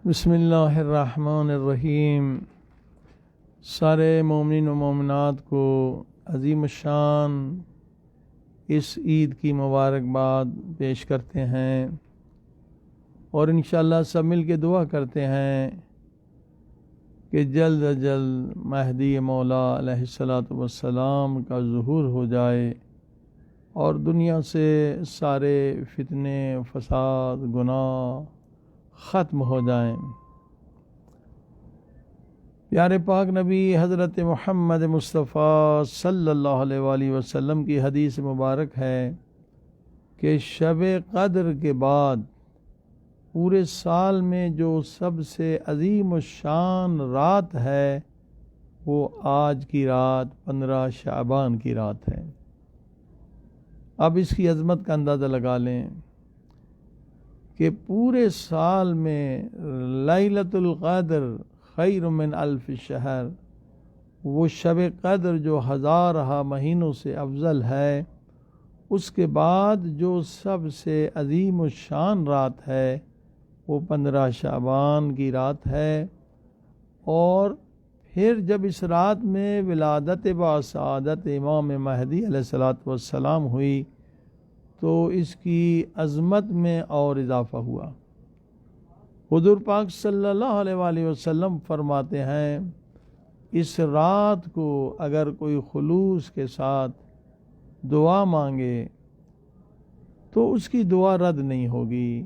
بسم اللہ الرحمن الرحیم۔ سارے مومنین و مومنات کو عظیم الشان اس عید کی مبارکباد پیش کرتے ہیں اور انشاءاللہ سب مل کے دعا کرتے ہیں کہ جلد از جلد مہدی مولا علیہ الصلاۃ والسلام کا ظہور ہو جائے اور دنیا سے سارے فتنے فساد گناہ ختم ہو جائیں۔ پیارے پاک نبی حضرت محمد مصطفیٰ صلی اللہ علیہ وآلہ وسلم کی حدیث مبارک ہے کہ شب قدر کے بعد پورے سال میں جو سب سے عظیم الشان رات ہے وہ آج کی رات 15 شعبان کی رات ہے۔ اب اس کی عظمت کا اندازہ لگا لیں کہ پورے سال میں لیلۃ القدر خیر من الف شہر، وہ شب قدر جو ہزارہ مہینوں سے افضل ہے، اس کے بعد جو سب سے عظیم الشان رات ہے وہ 15 شعبان کی رات ہے۔ اور پھر جب اس رات میں ولادت بسعادت امام مہدی علیہ الصلاۃ والسلام ہوئی تو اس کی عظمت میں اور اضافہ ہوا۔ حضور پاک صلی اللہ علیہ وآلہ وسلم فرماتے ہیں اس رات کو اگر کوئی خلوص کے ساتھ دعا مانگے تو اس کی دعا رد نہیں ہوگی۔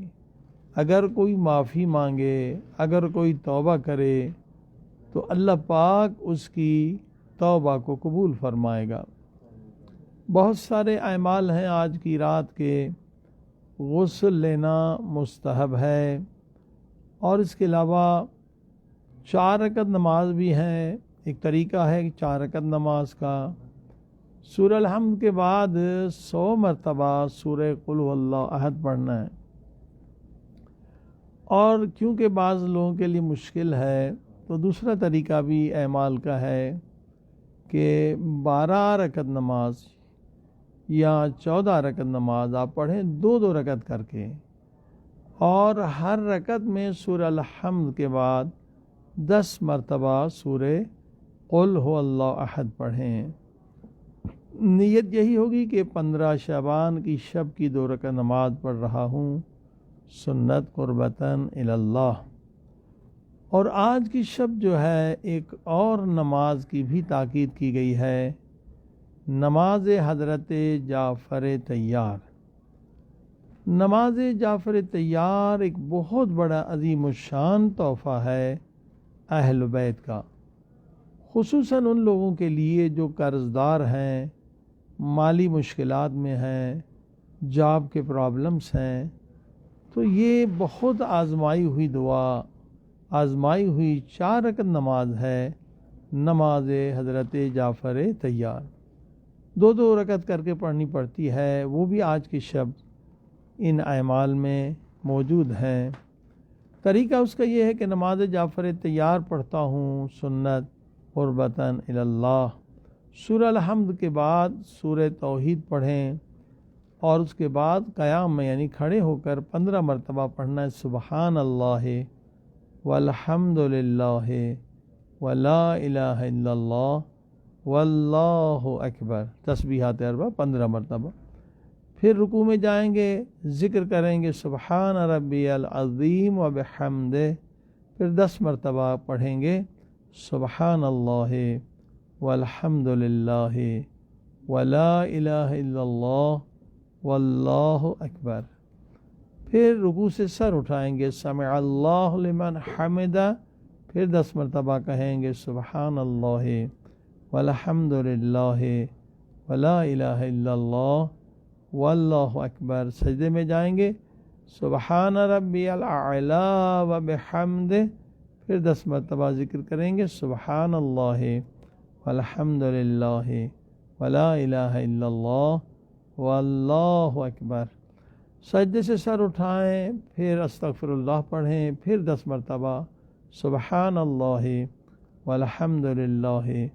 اگر کوئی معافی مانگے، اگر کوئی توبہ کرے تو اللہ پاک اس کی توبہ کو قبول فرمائے گا۔ بہت سارے اعمال ہیں آج کی رات کے، غسل لینا مستحب ہے اور اس کے علاوہ 4 رکعت نماز بھی ہے۔ ایک طریقہ ہے 4 رکعت نماز کا۔ سورہ الحمد کے بعد 100 مرتبہ سورہ قل هو اللہ احد پڑھنا ہے۔ اور کیونکہ بعض لوگوں کے لیے مشکل ہے تو دوسرا طریقہ بھی اعمال کا ہے کہ 12 رکعت نماز یا 14 رکعت نماز آپ پڑھیں 2 رکعت کر کے، اور ہر رکعت میں سورہ الحمد کے بعد 10 مرتبہ سورہ قل هو اللہ احد پڑھیں۔ نیت یہی ہوگی کہ 15 شعبان کی شب کی 2 رکعت نماز پڑھ رہا ہوں سنت قربتاً الی اللہ۔ اور آج کی شب جو ہے ایک اور نماز کی بھی تاکید کی گئی ہے، نماز حضرت جعفر طیار۔ نماز جعفر طیار ایک بہت بڑا عظیم الشان تحفہ ہے اہل بیت کا، خصوصاً ان لوگوں کے لیے جو قرض دار ہیں، مالی مشکلات میں ہیں، جاب کے پرابلمس ہیں۔ تو یہ بہت آزمائی ہوئی دعا، آزمائی ہوئی 4 رکعت نماز ہے، نماز حضرت جعفر طیار۔ 2 رکعت کر کے پڑھنی پڑتی ہے، وہ بھی آج کی شب ان اعمال میں موجود ہیں۔ طریقہ اس کا یہ ہے کہ نماز جعفر طیار پڑھتا ہوں سنت قربتاً الی اللہ۔ سورہ الحمد کے بعد سورہ توحید پڑھیں اور اس کے بعد قیام میں یعنی کھڑے ہو کر 15 مرتبہ پڑھنا ہے سبحان اللہ والحمد للہ ولا الہ الا اللہ واللہ اکبر، تسبیحات اربع 15 مرتبہ۔ پھر رکوع میں جائیں گے، ذکر کریں گے سبحان ربی العظیم و بحمدہ، پھر 10 مرتبہ پڑھیں گے سبحان اللہ والحمد للہ ولا الہ الا اللہ واللہ اکبر۔ پھر رکوع سے سر اٹھائیں گے سمع اللہ لمن حمدہ، پھر 10 مرتبہ کہیں گے سبحان اللہ والحمد للہ ولا الہ الا اللہ واللہ اکبر۔ سجدے میں جائیں گے سبحان ربی الاعلی و بحمدہ، پھر 10 مرتبہ ذکر کریں گے سبحان اللہ والحمد للہ ولا الہ الا اللہ واللہ اکبر۔ سجدے سے سر اٹھائیں، پھر استغفر اللہ پڑھیں، پھر 10 مرتبہ سبحان اللہ والحمد للہ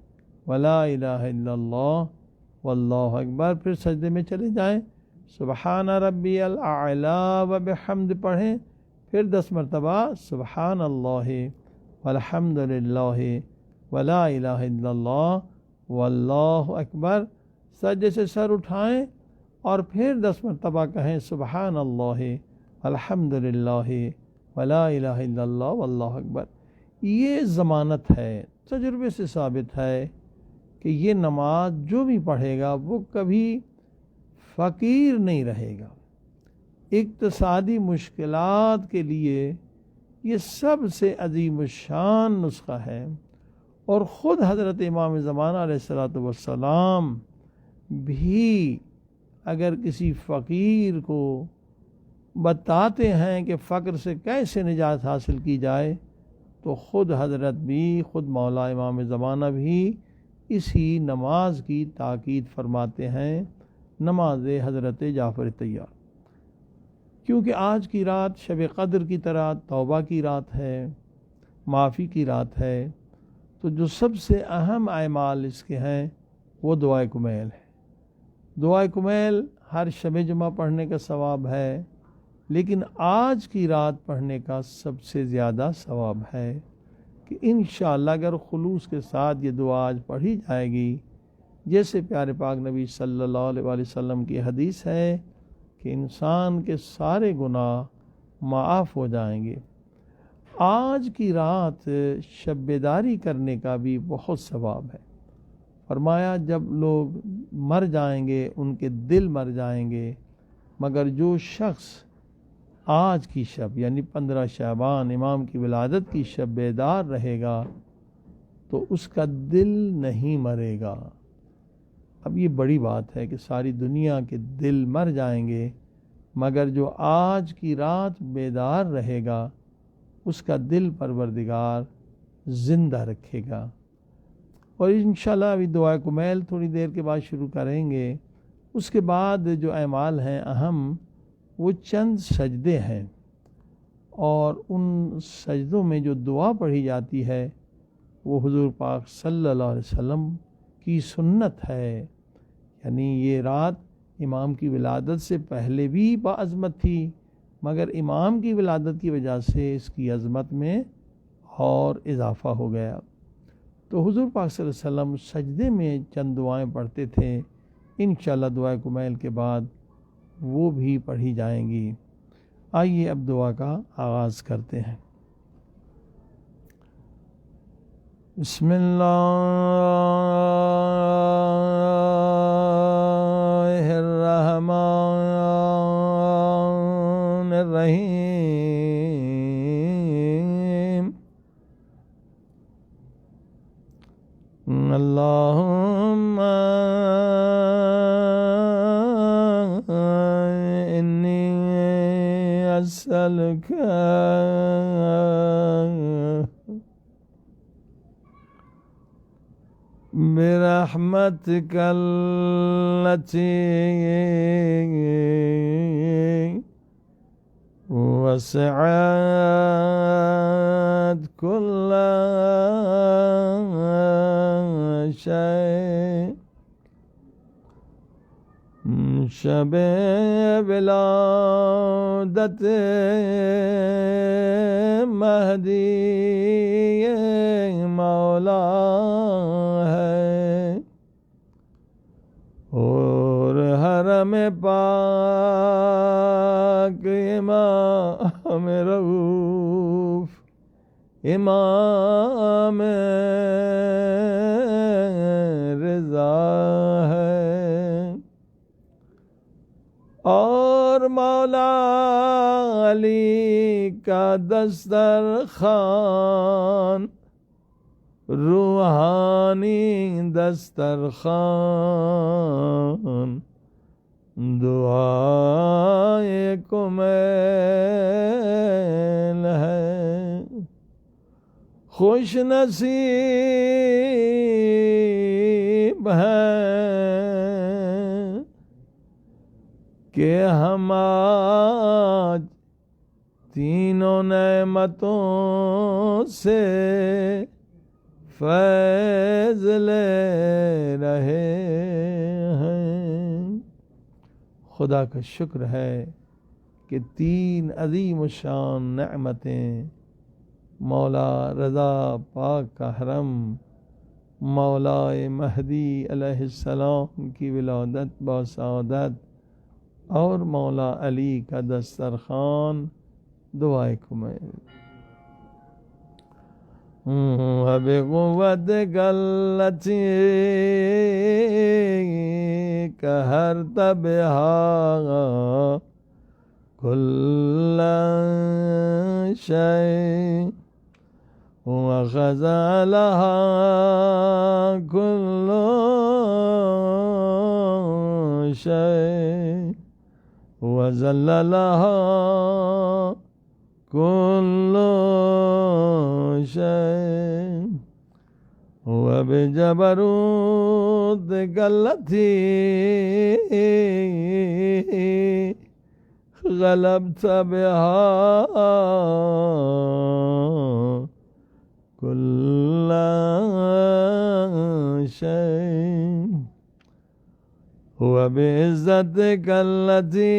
ولا الہ الا اللہ واللہ اکبر۔ پھر سجدے میں چلے جائیں، سبحان ربی الاعلی و بحمد پڑھیں، پھر 10 مرتبہ سبحان اللہ والحمد للہ ولا الہ الا اللہ واللہ اکبر، سجدے سے سر اٹھائیں اور پھر 10 مرتبہ کہیں سبحان اللہ الحمد للہ ولا الہ الا اللہ واللہ اکبر۔ یہ ضمانت ہے، تجربے سے ثابت ہے کہ یہ نماز جو بھی پڑھے گا وہ کبھی فقیر نہیں رہے گا۔ اقتصادی مشکلات کے لیے یہ سب سے عظیم الشان نسخہ ہے، اور خود حضرت امام زمانہ علیہ الصلوۃ والسلام بھی اگر کسی فقیر کو بتاتے ہیں کہ فقر سے کیسے نجات حاصل کی جائے تو خود حضرت بھی، خود مولا امام زمانہ بھی اسی نماز کی تاکید فرماتے ہیں، نماز حضرت جعفر طیار۔ کیونکہ آج کی رات شب قدر کی طرح توبہ کی رات ہے، معافی کی رات ہے، تو جو سب سے اہم اعمال اس کے ہیں وہ دعائے کمیل ہے۔ دعائے کمیل ہر شب جمعہ پڑھنے کا ثواب ہے، لیکن آج کی رات پڑھنے کا سب سے زیادہ ثواب ہے کہ انشاءاللہ اگر خلوص کے ساتھ یہ دعا آج پڑھی جائے گی، جیسے پیارے پاک نبی صلی اللہ علیہ وآلہ وسلم کی حدیث ہے کہ انسان کے سارے گناہ معاف ہو جائیں گے۔ آج کی رات شب بیداری کرنے کا بھی بہت ثواب ہے۔ فرمایا جب لوگ مر جائیں گے ان کے دل مر جائیں گے، مگر جو شخص آج کی شب یعنی 15 شعبان امام کی ولادت کی شب بیدار رہے گا تو اس کا دل نہیں مرے گا۔ اب یہ بڑی بات ہے کہ ساری دنیا کے دل مر جائیں گے، مگر جو آج کی رات بیدار رہے گا اس کا دل پروردگار زندہ رکھے گا۔ اور انشاءاللہ ابھی دعائے کمیل تھوڑی دیر کے بعد شروع کریں گے۔ اس کے بعد جو اعمال ہیں اہم، وہ چند سجدے ہیں، اور ان سجدوں میں جو دعا پڑھی جاتی ہے وہ حضور پاک صلی اللہ علیہ وسلم کی سنت ہے۔ یعنی یہ رات امام کی ولادت سے پہلے بھی باعظمت تھی، مگر امام کی ولادت کی وجہ سے اس کی عظمت میں اور اضافہ ہو گیا۔ تو حضور پاک صلی اللہ علیہ وسلم سجدے میں چند دعائیں پڑھتے تھے، انشاءاللہ دعائے کمیل کے بعد وہ بھی پڑھی جائیں گی۔ آئیے اب دعا کا آغاز کرتے ہیں۔ بسم اللہ الرحمن الرحیم۔ اللہم انی اسألک برحمتک التي وسعت كل شيء شب ولادت مہدی مولا ہے، اور حرم پاک امام رؤوف امام رضا ہے، اور مولا علی کا دسترخوان روحانی دسترخوان دعائے کمیل ہے۔ خوش نصیب ہے کہ ہم آج تینوں نعمتوں سے فیض لے رہے ہیں۔ خدا کا شکر ہے کہ 3 عظیم الشان نعمتیں، مولا رضا پاک کا حرم، مولا مہدی علیہ السلام کی ولادت با سعادت، اور مولا علی کا دسترخوان، دعائے کمیر وَبِقُوَّتِكَ الَّتِي قَهَرْتَ بِهَا كُلَّ شَيْءٍ وَخَضَعَ لَهَا كُلُّ شَيْءٍ وَذَلَّ لَهَا كُلُّ شَيْءٍ وَبِجَبَرُوتِكَ الَّتِي غَلَبْتَ بِهَا كُلَّ شَيْءٍ وَبِعِزَّتِكَ الَّتِي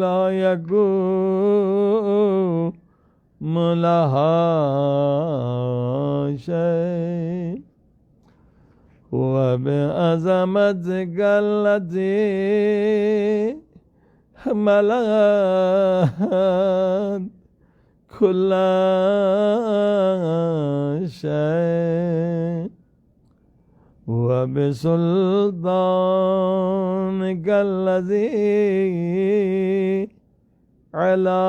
لا يقوم لها شيء وبعظمتك التي ملأت كل شيء وبسلطانك الذي على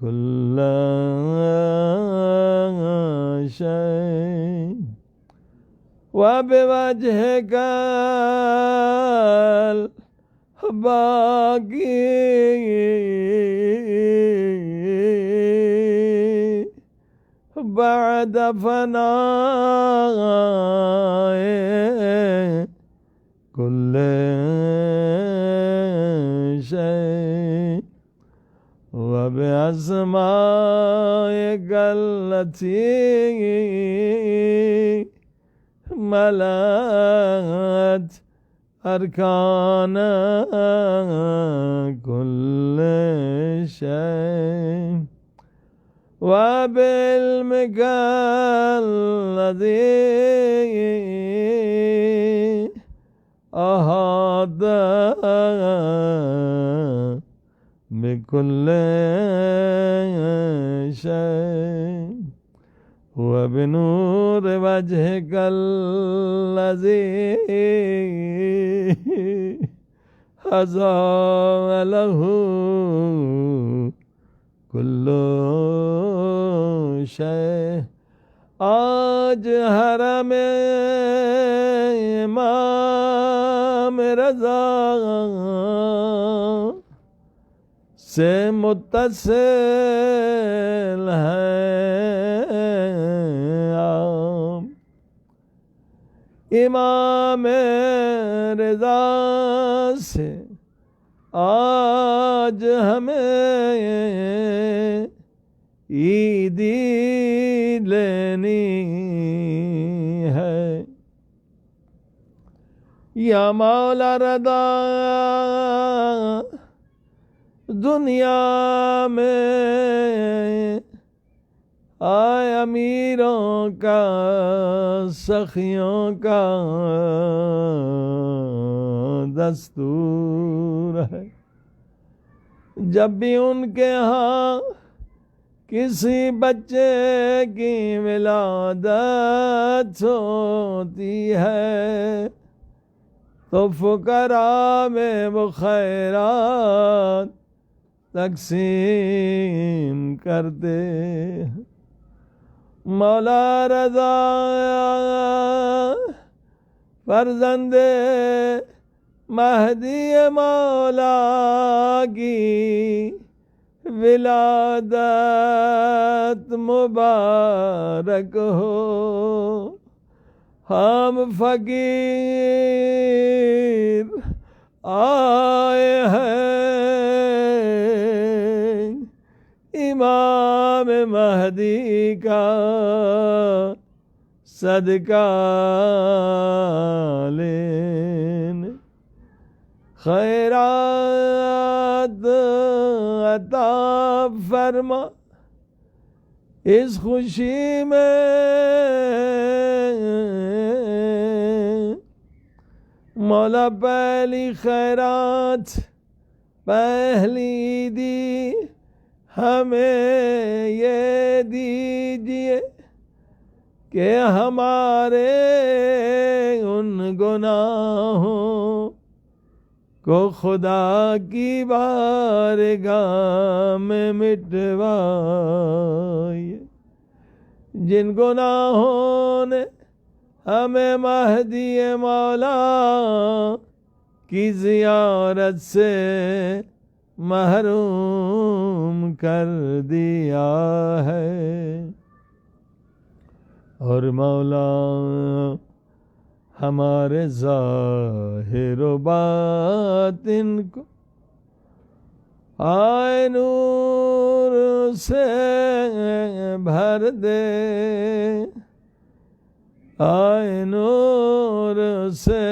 كل شيء وبوجهك الباقي بعد فناء كل شيء وبأسمائك التي ملأت أركان كل شيء وبعلمك الذي أحاط بكل شيء وبنور وجهك الذي أضاء له كل شيء آج حرم امام رضا سے متصل ہے آپ امام رضا سے آج ہمیں عیدی لینی ہے یا مولا رضا دنیا میں آئے امیروں کا سخیوں کا دستور ہے جب بھی ان کے ہاں کسی بچے کی ولادت ہوتی ہے تو فقراء میں وہ خیرات تقسیم کرتے مولا رضا فرزند مہدی مولا کی ولادت مبارک ہو ہم فقیر آئے ہیں امام مہدی کا صدقہ لینے، خیرات عطا فرما اس خوشی میں، مولا پہلی خیرات پہلی دی ہمیں یہ دیجئے کہ ہمارے ان گناہوں کو خدا کی بارگاہ میں مٹوائیے، جن گناہوں نے ہمیں مہدی مولا کی زیارت سے محروم کر دیا ہے، اور مولا ہمارے ظاہر و باطن کو آئے نور سے بھر دے، آئے نور سے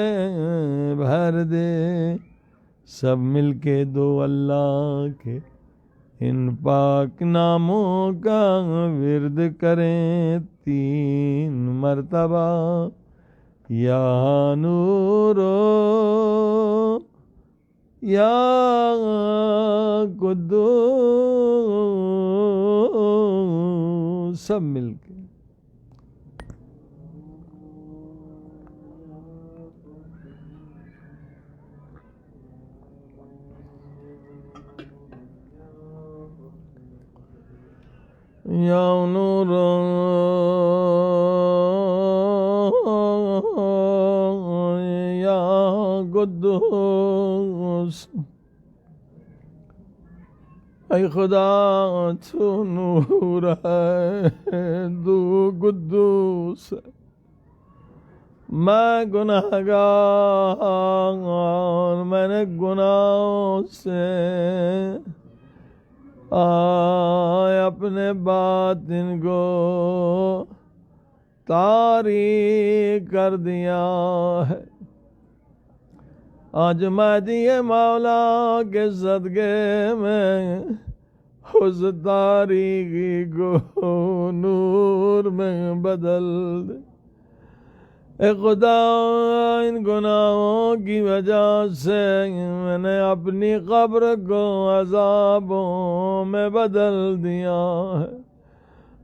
بھر دے، سب مل کے دو اللہ کے ان پاک ناموں کا ورد کریں 3 مرتبہ، یا نورو یا قدوس، سب مل کے یا نور یا قدوس، اے خدا تو نور ہے تو قدوس ہے، میں گناہگار، میں نے گناہوں سے اپنے باطن کو تاریک کر دیا ہے، آج مہدی مولا کے صدقے میں اس تاریکی کو نور میں بدل دے، اے خدا ان گناہوں کی وجہ سے میں نے اپنی قبر کو عذابوں میں بدل دیا ہے،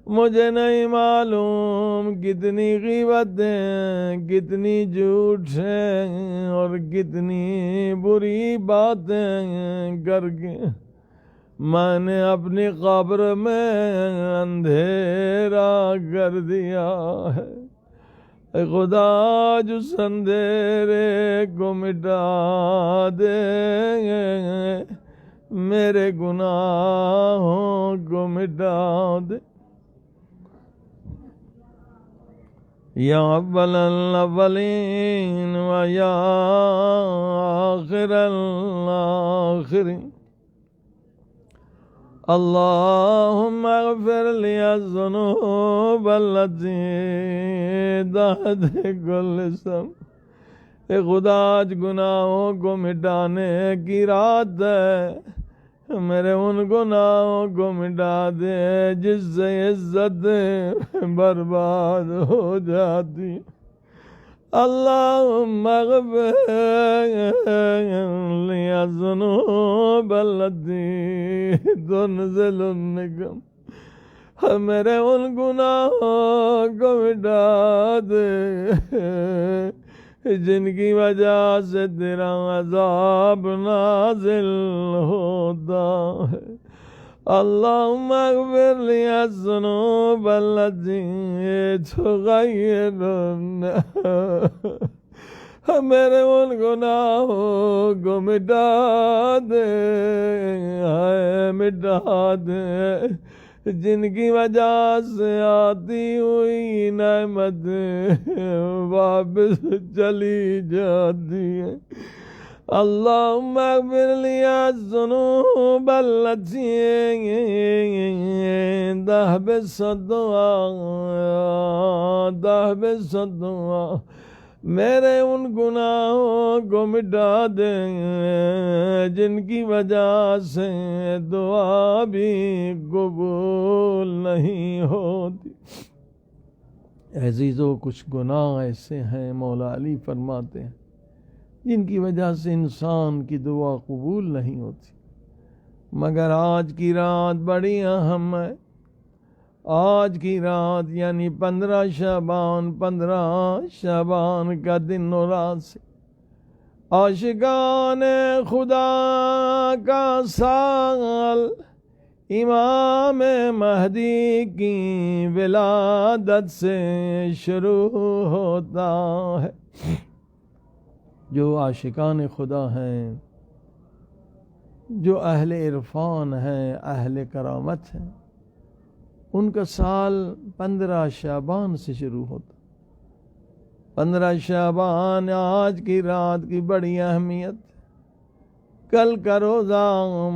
مجھے نہیں معلوم کتنی غیبتیں، کتنی جھوٹ ہیں اور کتنی بری باتیں کر کے میں نے اپنی قبر میں اندھیرا کر دیا ہے، اے خدا جس اندھیرے کو مٹا دے، میرے گناہوں کو مٹا دے، یا اول الاولین و یا آخر الاخرین، اللہم اغفر لی الذنوب التي دہت کل اسم، اے خدا آج گناہوں کو مٹانے کی رات ہے، میرے ان گناہوں کو مٹا دے جس سے عزت برباد ہو جاتی، اللہم اغفر لی الذنوب التي تنزل النقم، میرے ان گناہوں کو مٹا دے جن کی وجہ سے تیرا عذاب نازل ہوتا ہے، اللہم اغفر لی الذنوب التي تغیر میرے ان گناہوں کو مٹا دے، مٹا دے جن کی وجہ سے آتی ہوئی نعمت واپس چلی جاتی ہے، اللهم اغفر لي الذنوب التي ذهب الصدوى میرے ان گناہوں کو مٹا دے جن کی وجہ سے دعا بھی قبول نہیں ہوتی۔ عزیزو، کچھ گناہ ایسے ہیں مولا علی فرماتے ہیں جن کی وجہ سے انسان کی دعا قبول نہیں ہوتی، مگر آج کی رات بڑی اہم ہے۔ آج کی رات یعنی 15 شعبان کا دن و رات سے عاشقان خدا کا سال امام مہدی کی ولادت سے شروع ہوتا ہے۔ جو عاشقان خدا ہیں، جو اہل عرفان ہیں، اہل کرامت ہیں، ان کا سال 15 شعبان سے شروع ہوتا۔ 15 شعبان آج کی رات کی بڑی اہمیت، کل کا روزہ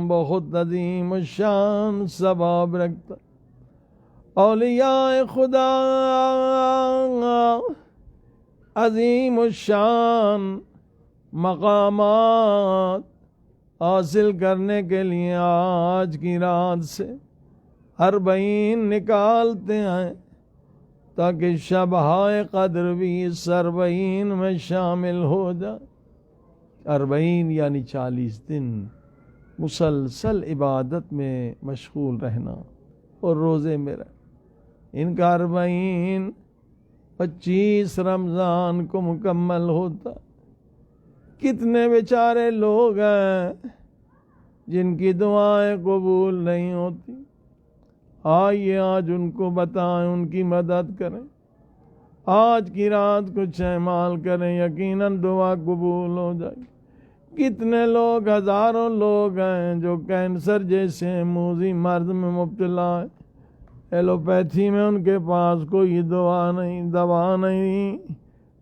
بہت عظیم الشان ثواب رکھتا۔ اولیاء خدا عظیم الشان مقامات حاصل کرنے کے لیے آج کی رات سے 40 نکالتے ہیں تاکہ شبہ قدر بھی اس 40 میں شامل ہو جائے۔ 40 یعنی 40 دن مسلسل عبادت میں مشغول رہنا اور روزے میں رہنا۔ ان کا 40 25 رمضان کو مکمل ہوتا۔ کتنے بیچارے لوگ ہیں جن کی دعائیں قبول نہیں ہوتی، آئیے آج ان کو بتائیں، ان کی مدد کریں۔ آج کی رات کچھ اعمال کریں، یقیناً دعا قبول ہو جائے۔ کتنے لوگ، ہزاروں لوگ ہیں جو کینسر جیسے موذی مرض میں مبتلا ہیں، ایلوپیتھی میں ان کے پاس کوئی دوا نہیں،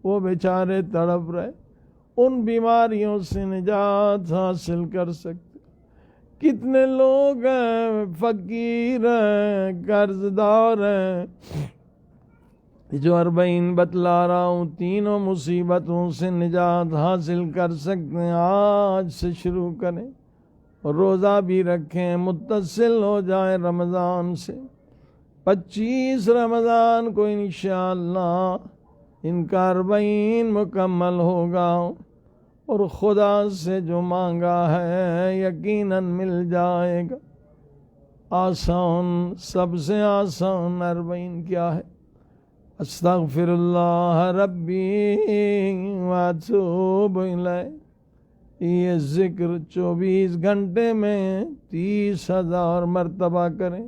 وہ بیچارے تڑپ رہے، ان بیماریوں سے نجات حاصل کر سکتے۔ کتنے لوگ ہیں فقیر ہیں، قرض دار ہیں، جو 40 بتلا رہا ہوں، تینوں مصیبتوں سے نجات حاصل کر سکتے ہیں۔ آج سے شروع کریں، روزہ بھی رکھیں، متصل ہو جائیں رمضان سے۔ 25 رمضان کو انشاءاللہ ان کا 40 مکمل ہوگا، اور خدا سے جو مانگا ہے یقیناً مل جائے گا۔ آسان، سب سے آسان 40 کیا ہے؟ استغفر اللہ ربی واتوب الیہ۔ یہ ذکر 24 گھنٹے میں 30,000 مرتبہ کریں۔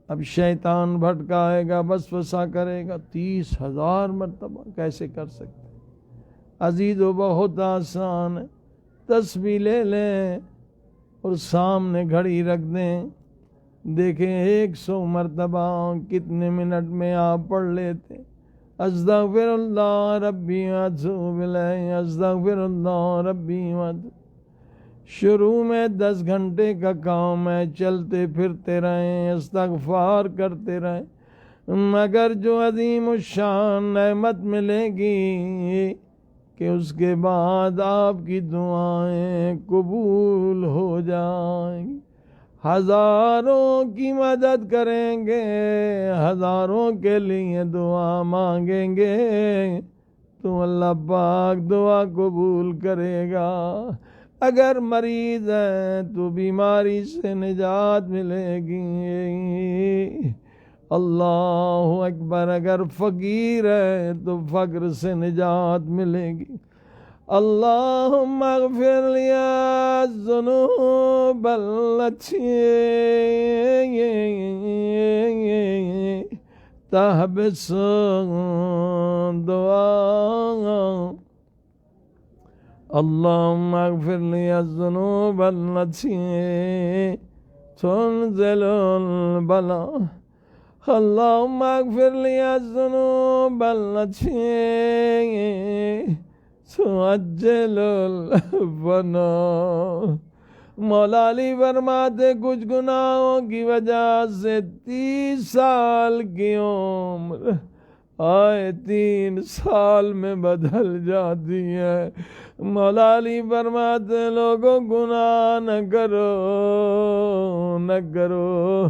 اب شیطان بھٹکائے گا، وسوسہ کرے گا، 30,000 مرتبہ کیسے کر سکتے؟ عزیزو، بہت آسان ہے۔ تسبیح لے لیں اور سامنے گھڑی رکھ دیں، دیکھیں 100 مرتبہ کتنے منٹ میں آپ پڑھ لیتے۔ استغفر اللہ ربی واتوب الیہ، استغفر اللہ ربی واتوب۔ شروع میں 10 گھنٹے کا کام ہے، چلتے پھرتے رہیں، استغفار کرتے رہیں، مگر جو عظیم الشان نعمت ملے گی کہ اس کے بعد آپ کی دعائیں قبول ہو جائیں گی۔ ہزاروں کی مدد کریں گے، ہزاروں کے لیے دعا مانگیں گے تو اللہ پاک دعا قبول کرے گا۔ اگر مریض ہے تو بیماری سے نجات ملے گی۔ اللہ اکبر۔ اگر فقیر ہے تو فقر سے نجات ملے گی۔ اللہم اغفر لی الذنوب التي تحبس دعاء، اللہم اغفر لی الذنوب التي تنزل البلاء، اللہم اغفر لی الذنوب التي تعجل الفنا۔ مولا علی فرماتے کچھ گناہوں کی وجہ سے 30 سال کی عمر 3 سال میں بدل جاتی ہے۔ مولا علی فرماتے لوگوں گناہ نہ کرو نہ کرو،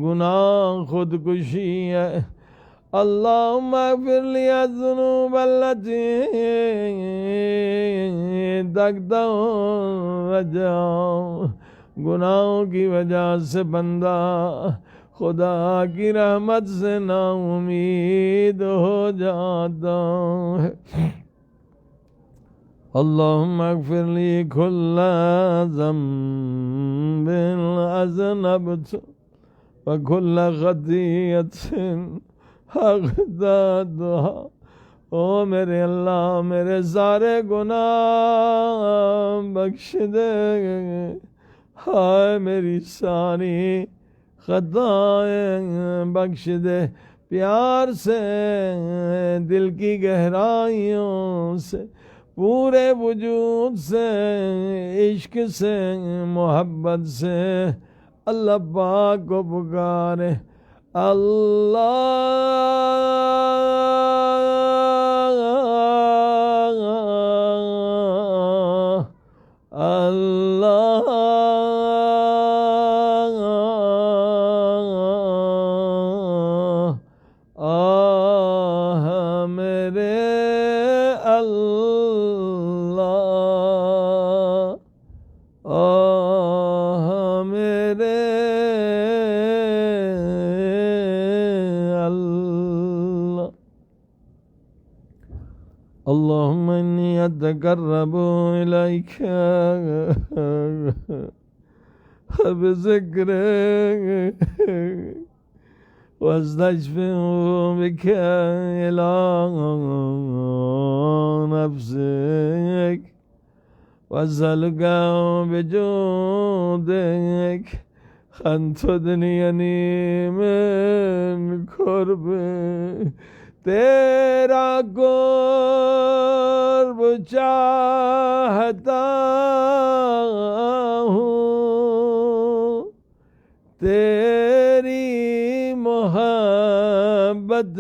گناہ خودکشی ہے۔ اللہم اغفر لی الذنوب التي تقطع الرجاء۔ گناہوں کی وجہ سے بندہ خدا کی رحمت سے نا امید ہو جاتا ہے۔ اللہم اغفر لی کل ذنب اذنبت وکل خطیئۃ اغترفتہا۔ او میرے اللہ میرے سارے گناہ بخش دے، ہائے میری ساری خطائیں بخش دے۔ پیار سے دل کی گہرائیوں سے پورے وجود سے عشق سے محبت سے اللہ پاک کو پکارے۔ اللہم انی اتقرب الیک بذکرک واستشفع بک الی نفسک واسألک بجودک ان تدنینی من قربک۔ تیرا قرب چاہتا ہوں، تیری محبت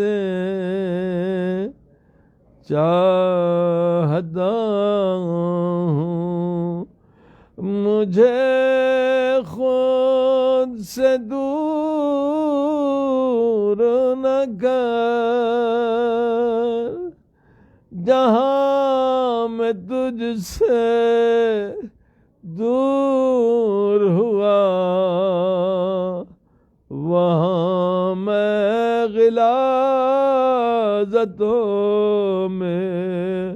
چاہتا ہوں۔ مجھے خود سے دور نہ کر، جہاں میں تجھ سے دور ہوا وہاں میں غلاظتوں میں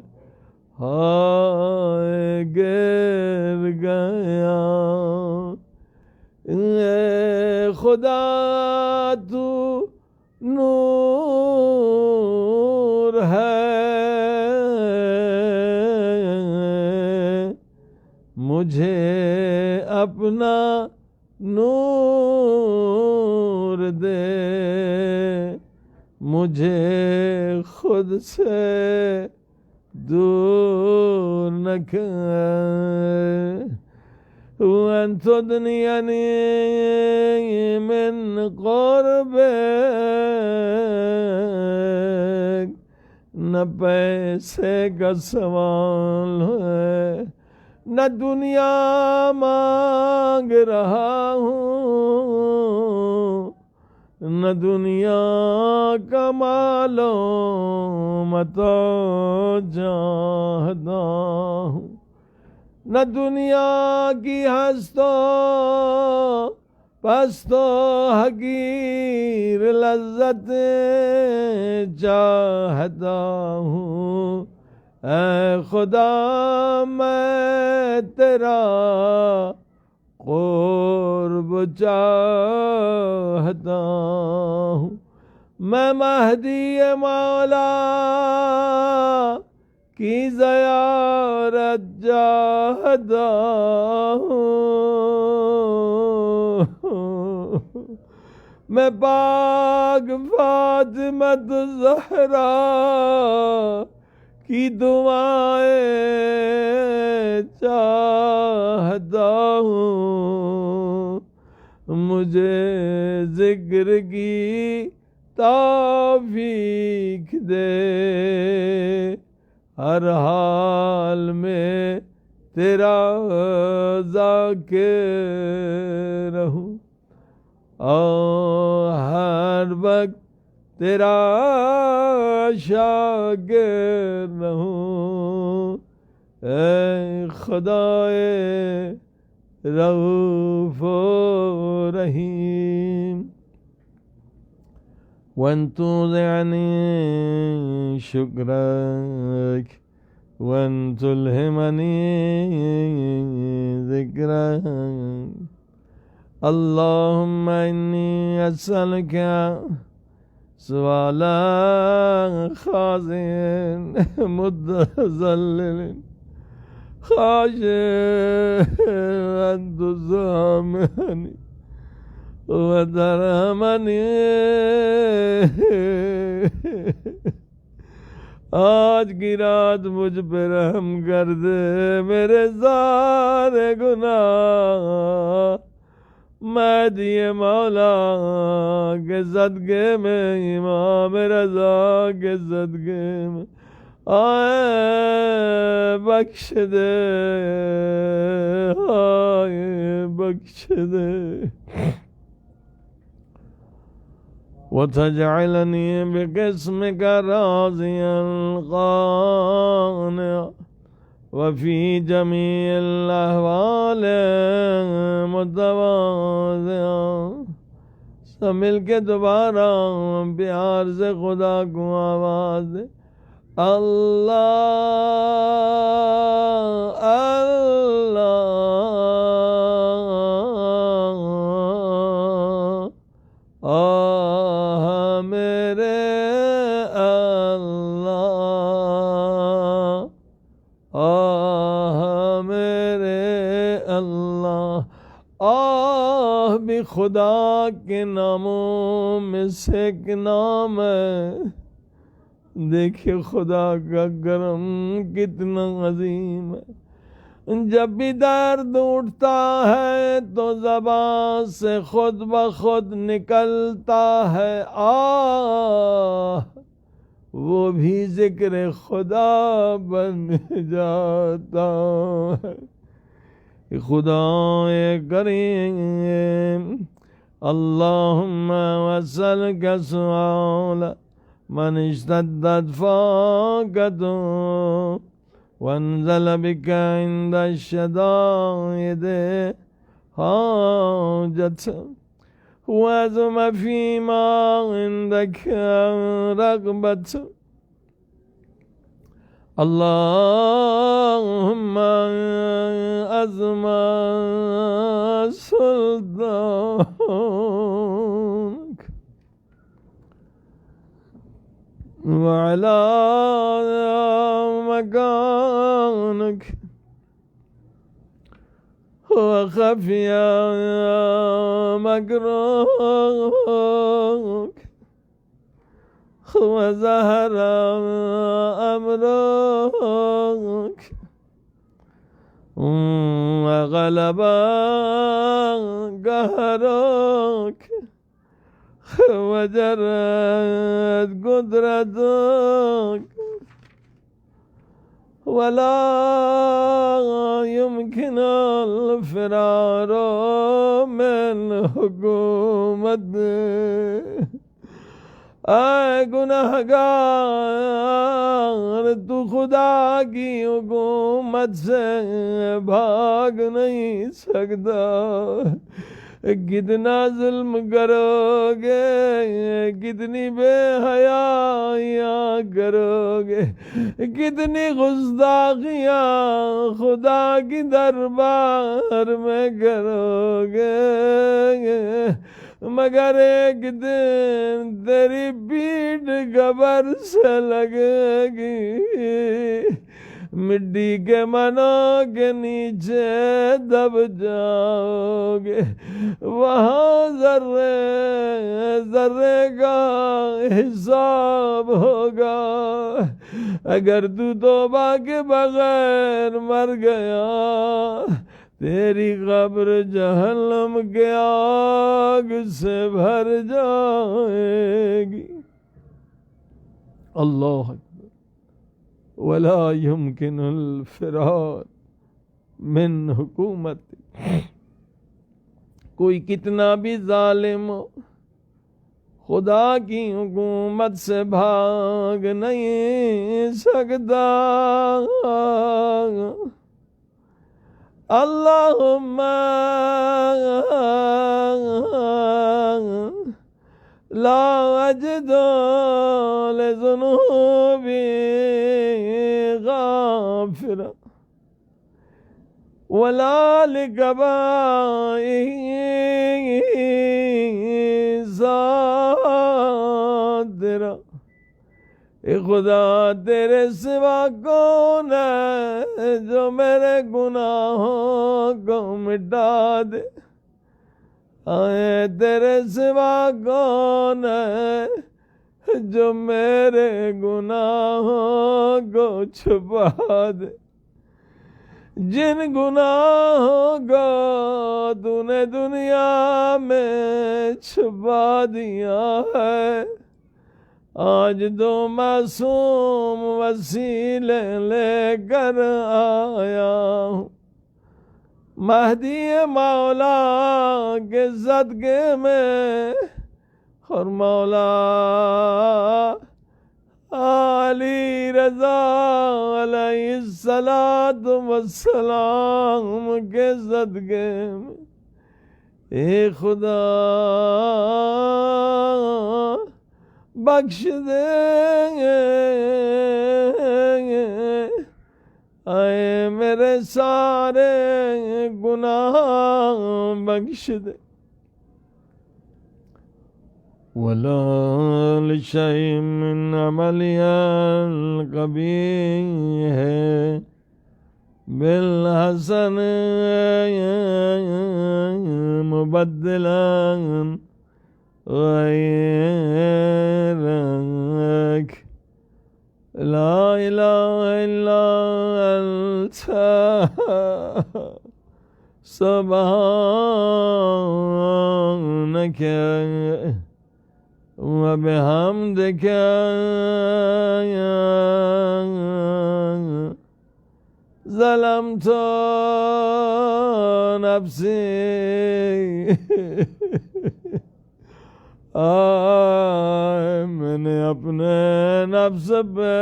ہائے گر گیا۔ اے خدا تو نور ہے، مجھے اپنا نور دے، مجھے خود سے دور نہ کر۔ وَأَن تُدْنِيَنِي مِن قُرْبِكَ۔ نہ پیسے کا سوال ہے، نہ دنیا مانگ رہا ہوں، نہ دنیا کا مال و متاع چاہتا ہوں، نہ دنیا کی ہست و پست و حقیر لذت چاہتا ہوں۔ اے خدا میں تیرا قرب چاہتا ہوں، میں مہدی مولا کی زیارت چاہتا ہوں، میں پاک فاطمہ زہرا کی دعائیں چاہتا ہوں، مجھے ذکر کی توفیق دے، ہر حال میں تیرا ذاکر رہوں، اور ہر وقت تیرا شاکر رہوں، اے خدائے رؤوف و رحیم۔ وَأَن تُوزِعَنِي شُكْرَكَ وَأَن تُلْهِمَنِي ذِكْرَكَ۔ اللهم إني أسألك سؤالا خاضع متذلل خاشع أن تسامحني وترحمني۔ آج کی رات مجھ پہ رحم کر دے، میرے سارے گناہ میں دیے مولا کے صدقے میں، امام رضا کے صدقے میں آئے بخش دے، آئے بخش دے۔ وتجعلني بقسمك راضيا قانعا وفي جميع الأحوال متواضعا۔ سب مل کے دوبارہ پیار سے خدا کو آواز دے، اللہ اللہ، میرے اللہ، میرے اللہ۔ بھی خدا کے ناموں میں سے ایک نام ہے۔ دیکھیے خدا کا کرم کتنا عظیم ہے۔ جب بھی درد اٹھتا ہے تو زبان سے خود بخود نکلتا ہے آہ، وہ بھی ذکر خدا بن جاتا ہے۔ خدا کریم، اللہم وسألک سؤال من اشتدت فاقته وانزل بك عند الشدائد حاجته وعظم فيما عندك رغبته۔ اللهم عظم سلطانك وعلى مكانك وخفي مكرك وظهر أمرك وغلب قهرك وجرت قدرتك ولا يمكن الفرار من حكومتك۔ اے گنہگار، تو خدا کی حکومت سے بھاگ نہیں سکتا۔ کتنا ظلم کرو گے، کتنی بے حیائیاں کرو گے، کتنی گستاخیاں خدا کی دربار میں کرو گے، مگر ایک دن تیری پیٹھ قبر سے لگے گی، مٹی کے منوں کے نیچے دب جاؤ گے، وہاں ذرے ذرے کا حساب ہوگا۔ اگر تو توبہ کے بغیر مر گیا تیری قبر جہنم کے آگ سے بھر جائے گی. اللہ اکبر. ولا يمكن الفرار من حکومت. کوئی کتنا بھی ظالم ہو خدا کی حکومت سے بھاگ نہیں سکتا. اللہم لا اجد لذنوبی غافرا ولا لکبائری صادرا. اے خدا تیرے سوا کون ہے جو میرے گناہوں کو مٹا دے. آئے تیرے سوا کون ہے جو میرے گناہوں کو چھپا دے. جن گناہوں کو تو نے دنیا میں چھپا دیا ہے آج دو معصوم وسیلے لے کر آیا ہوں. مہدی مولا کے صدقے میں اور مولا علی رضا علیہ الصلاۃ والسلام کے صدقے میں اے خدا بخش دے. اے میرے سارے گناہ بخش دے. وَلَا لِشَيْءٍ مِّنْ عَمَلِهَا الْقَبِيحِ بِالْحَسَنِ مُبَدِّلًا غَيْرَكَ لا الہ الا انت سبحانک وبحمدک ظلمت نفسی. میں نے اپنے نفس پہ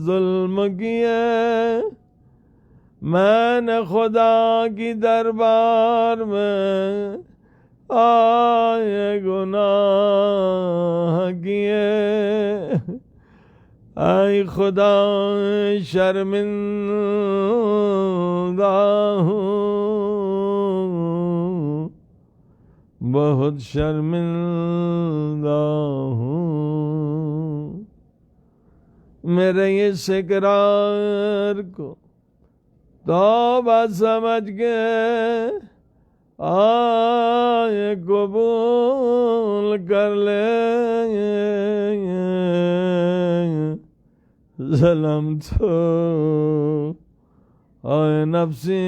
ظلم کیے. میں نے خدا کی دربار میں گناہ کیے. اے خدا شرمندہ ہوں بہت شرمندہ ہوں. میرے اس اقرار کو توبہ سمجھ کے آئے قبول کر لے. ظلمت اے نفسی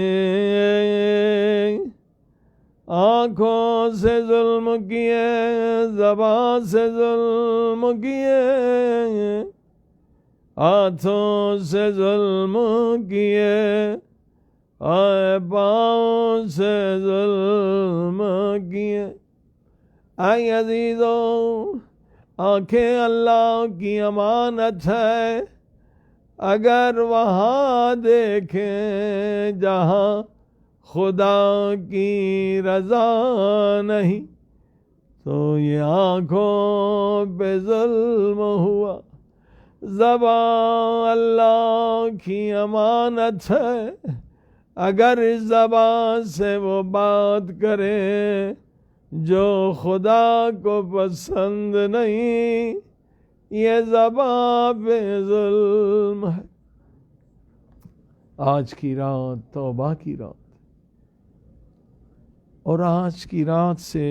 آنکھوں سے ظلم کیے زبان سے ظلم کیے ہاتھوں سے ظلم کیے اے پاؤں سے ظلم کیے. اے عزیزو آنکھیں اللہ کی امانت ہے. اگر وہاں دیکھیں جہاں خدا کی رضا نہیں تو یہ آنکھوں پہ ظلم ہوا. زبان اللہ کی امانت ہے. اگر اس زبان سے وہ بات کرے جو خدا کو پسند نہیں یہ زبان پہ ظلم ہے. آج کی رات توبہ کی رات اور آج کی رات سے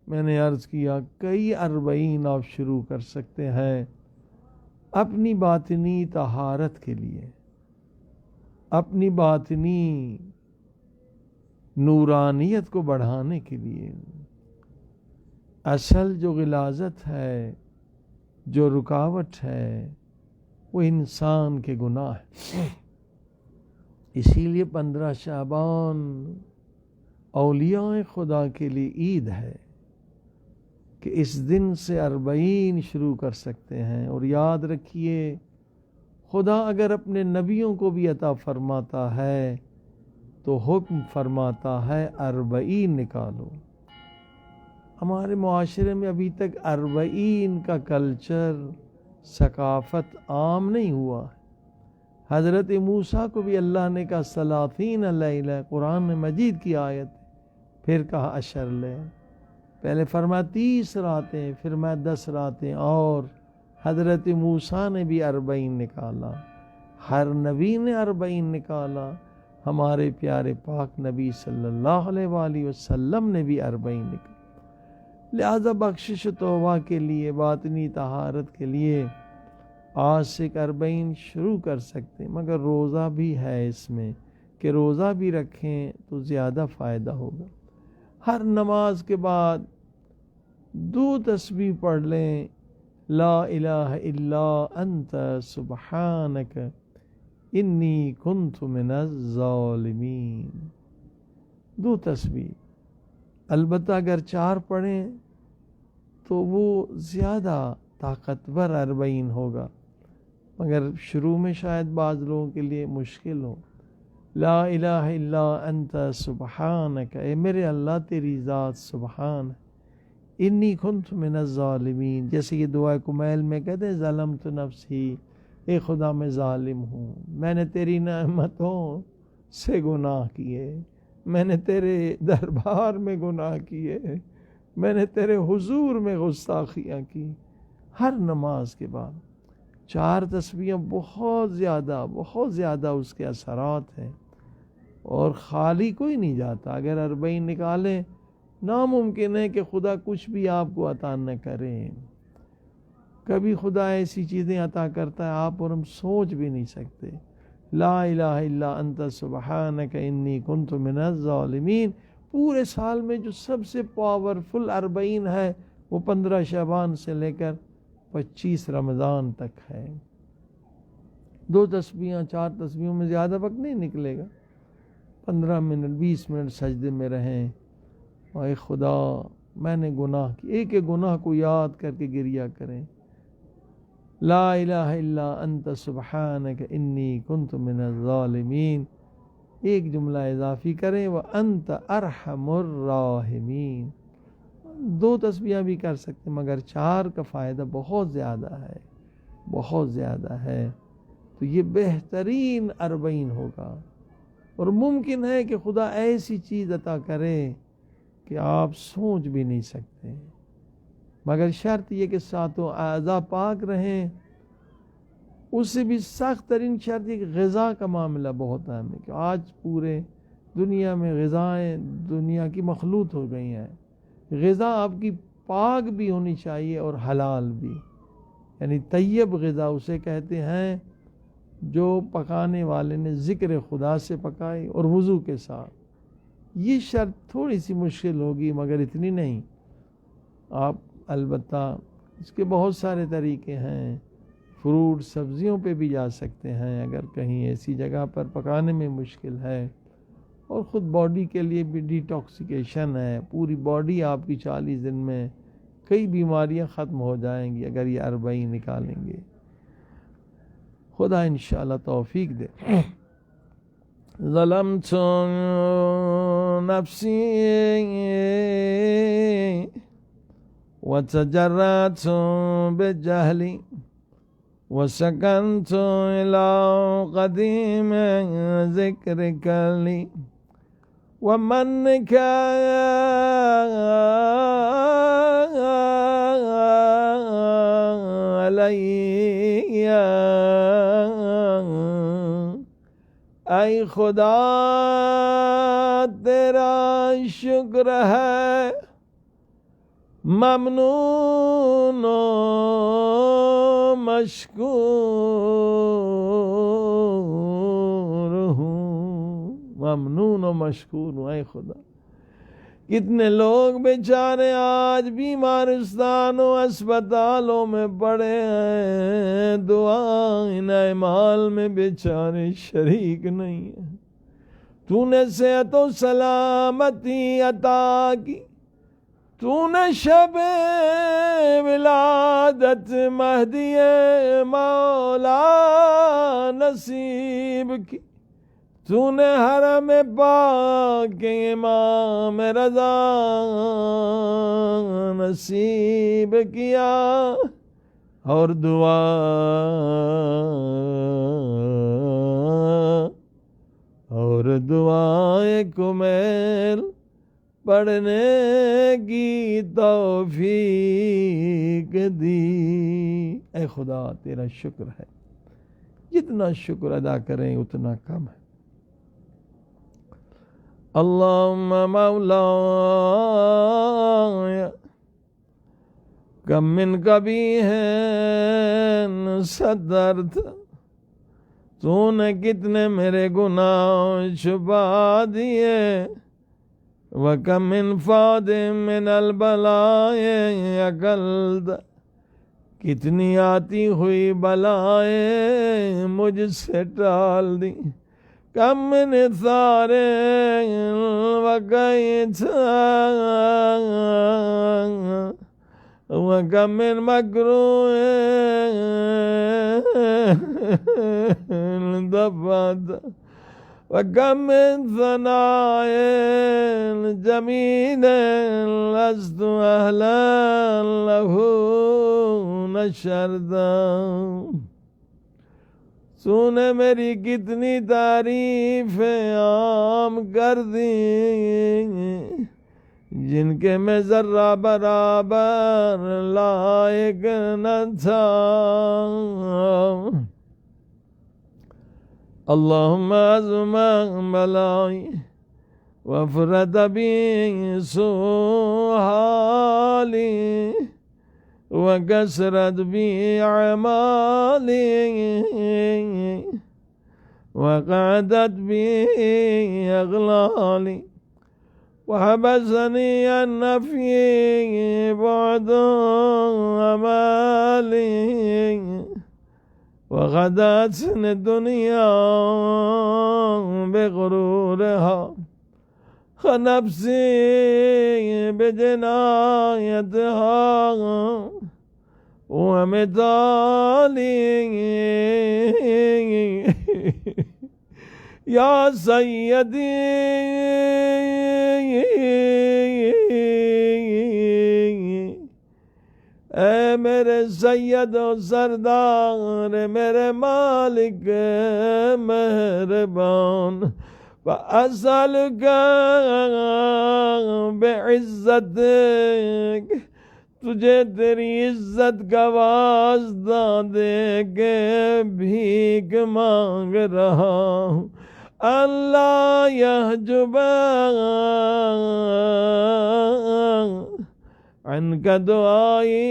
میں نے عرض کیا کئی 40 آپ شروع کر سکتے ہیں. اپنی باطنی طہارت کے لیے، اپنی باطنی نورانیت کو بڑھانے کے لیے، اصل جو غلاظت ہے، جو رکاوٹ ہے، وہ انسان کے گناہ ہے۔ اسی لیے 15 شعبان اولیاء خدا کے لیے عید ہے کہ اس دن سے 40 شروع کر سکتے ہیں۔ اور یاد رکھیے، خدا اگر اپنے نبیوں کو بھی عطا فرماتا ہے تو حکم فرماتا ہے 40 نکالو۔ ہمارے معاشرے میں ابھی تک 40 کا کلچر، ثقافت عام نہیں ہوا ہے۔ حضرت موسیٰ کو بھی اللہ نے کہا 30 لیلہ، قرآن مجید کی آیت، پھر کہا 10 لیلہ، پہلے فرمایا 30 راتیں، پھر میں 10 راتیں، اور حضرت موسیٰ نے بھی 40 نکالا، ہر نبی نے 40 نکالا، ہمارے پیارے پاک نبی صلی اللہ علیہ وآلہ وسلم نے بھی 40 نکالا۔ لہذا بخشش و توبہ کے لیے، باطنی طہارت کے لیے آج سے 40 شروع کر سکتے ہیں، مگر روزہ بھی ہے اس میں کہ روزہ بھی رکھیں تو زیادہ فائدہ ہوگا۔ ہر نماز کے بعد 2 تسبیح پڑھ لیں، لا الہ الا انت سبحانک انی کنت من الظالمین، 2 تسبیح۔ البتہ اگر 4 پڑھیں تو وہ زیادہ طاقتور 40 ہوگا، مگر شروع میں شاید بعض لوگوں کے لیے مشکل ہو۔ لا الہ الا انت سبحانک، اے میرے اللہ تیری ذات سبحان، انی کنت من الظالمین، جیسے یہ دعا کمیل میں کہتے ہیں ظلمت نفسی، اے خدا میں ظالم ہوں، میں نے تیری نعمتوں سے گناہ کیے، میں نے تیرے دربار میں گناہ کیے، میں نے تیرے حضور میں گستاخیاں کی۔ ہر نماز کے بعد 4 تسبیحیں بہت زیادہ اس کے اثرات ہیں، اور خالی کوئی نہیں جاتا۔ اگر 40 نکالیں، ناممکن ہے کہ خدا کچھ بھی آپ کو عطا نہ کرے۔ کبھی خدا ایسی چیزیں عطا کرتا ہے آپ اور ہم سوچ بھی نہیں سکتے۔ لا الہ الا انت سبحانک انی کنت من الظالمین، پورے سال میں جو سب سے پاورفل 40 ہے وہ 15 شعبان سے لے کر 25 رمضان تک ہے۔ 2 تسبیحاں 4 تسبیحوں میں زیادہ وقت نہیں نکلے گا، 15 منٹ 20 منٹ سجدے میں رہیں، اے خدا میں نے گناہ کی، ایک گناہ کو یاد کر کے گریہ کریں، لا الہ الا انت سبحانک انی کنت من الظالمین، ایک جملہ اضافی کریں، وانت ارحم الراحمین۔ 2 تسبیحاں بھی کر سکتے مگر 4 کا فائدہ بہت زیادہ ہے، تو یہ بہترین 40 ہوگا۔ اور ممکن ہے کہ خدا ایسی چیز عطا کرے کہ آپ سوچ بھی نہیں سکتے، مگر شرط یہ کہ 7 اعضاء پاک رہیں۔ اس سے بھی سخت ترین شرط یہ کہ غذا کا معاملہ بہت اہم ہے، کہ آج پورے دنیا میں غذائیں دنیا کی مخلوط ہو گئی ہیں۔ غذا آپ کی پاک بھی ہونی چاہیے اور حلال بھی، یعنی طیب غذا اسے کہتے ہیں جو پکانے والے نے ذکر خدا سے پکائی اور وضو کے ساتھ۔ یہ شرط تھوڑی سی مشکل ہوگی مگر اتنی نہیں۔ آپ البتہ اس کے بہت سارے طریقے ہیں، فروٹ سبزیوں پہ بھی جا سکتے ہیں اگر کہیں ایسی جگہ پر پکانے میں مشکل ہے، اور خود باڈی کے لیے بھی ڈیٹاکسیکیشن ہے، پوری باڈی آپ کی 40 دن میں کئی بیماریاں ختم ہو جائیں گی اگر یہ 40 نکالیں گے۔ خدا انشاءاللہ توفیق دے۔ ظلمت نفسی وتجرأت بالجهل وسكنت إلى قديم ذكرك لي ومنك علي، اے خدا تیرا شکر ہے، ممنون و مشکور ہوں، ممنون و مشکور ہوں۔ اے خدا، کتنے لوگ بیچارے آج بیمارستانوں اسپتالوں میں پڑے ہیں، دعا ان اعمال میں بیچارے شریک نہیں ہیں۔ تو نے صحت و سلامتی عطا کی، تو نے شب ولادت مہدی مولا نصیب کی، تو نے حرم پاک امام رضا نصیب کیا، اور دعائیں کمیل پڑھنے کی توفیق دی۔ اے خدا تیرا شکر ہے، جتنا شکر ادا کریں اتنا کم ہے۔ اللہم مولایا کم من قبیح سترت، تو نے کتنے میرے گناہ چھپا دیے، وَكَمْ مِنْ فَادٍ مِنَ الْبَلَاءِ اَقَلْتَ، کتنی آتی ہوئی بلائیں مجھ سے ٹال دی، کم من ثار وقیت وکم من مکروہ دفعت، وکم من ثناء جمیل لست اہلا لہ نشرتا۔ تو نے میری کتنی تعریفیں عام کر دی، جن کے میں ذرہ برابر لائق نہ تھا۔ اللہم عظم بلائی وفرت بی سوء حالی، وکسرت بی اعمالی، وقعدت بی اغلالی، وحبسنی عن نفی بعد امالی، وخدعتنی الدنیا بغرورها، نفسی بجنایتها، ومثالی یا سیدی اے میرے سید و سردار، میرے مالک مہربان، فَأَسْأَلُكَ بِعِزَّتِكَ، تجھے تیری عزت کا واسطہ دے کے بھیک مانگ رہا ہوں، اللہ یحجب عنک دعائی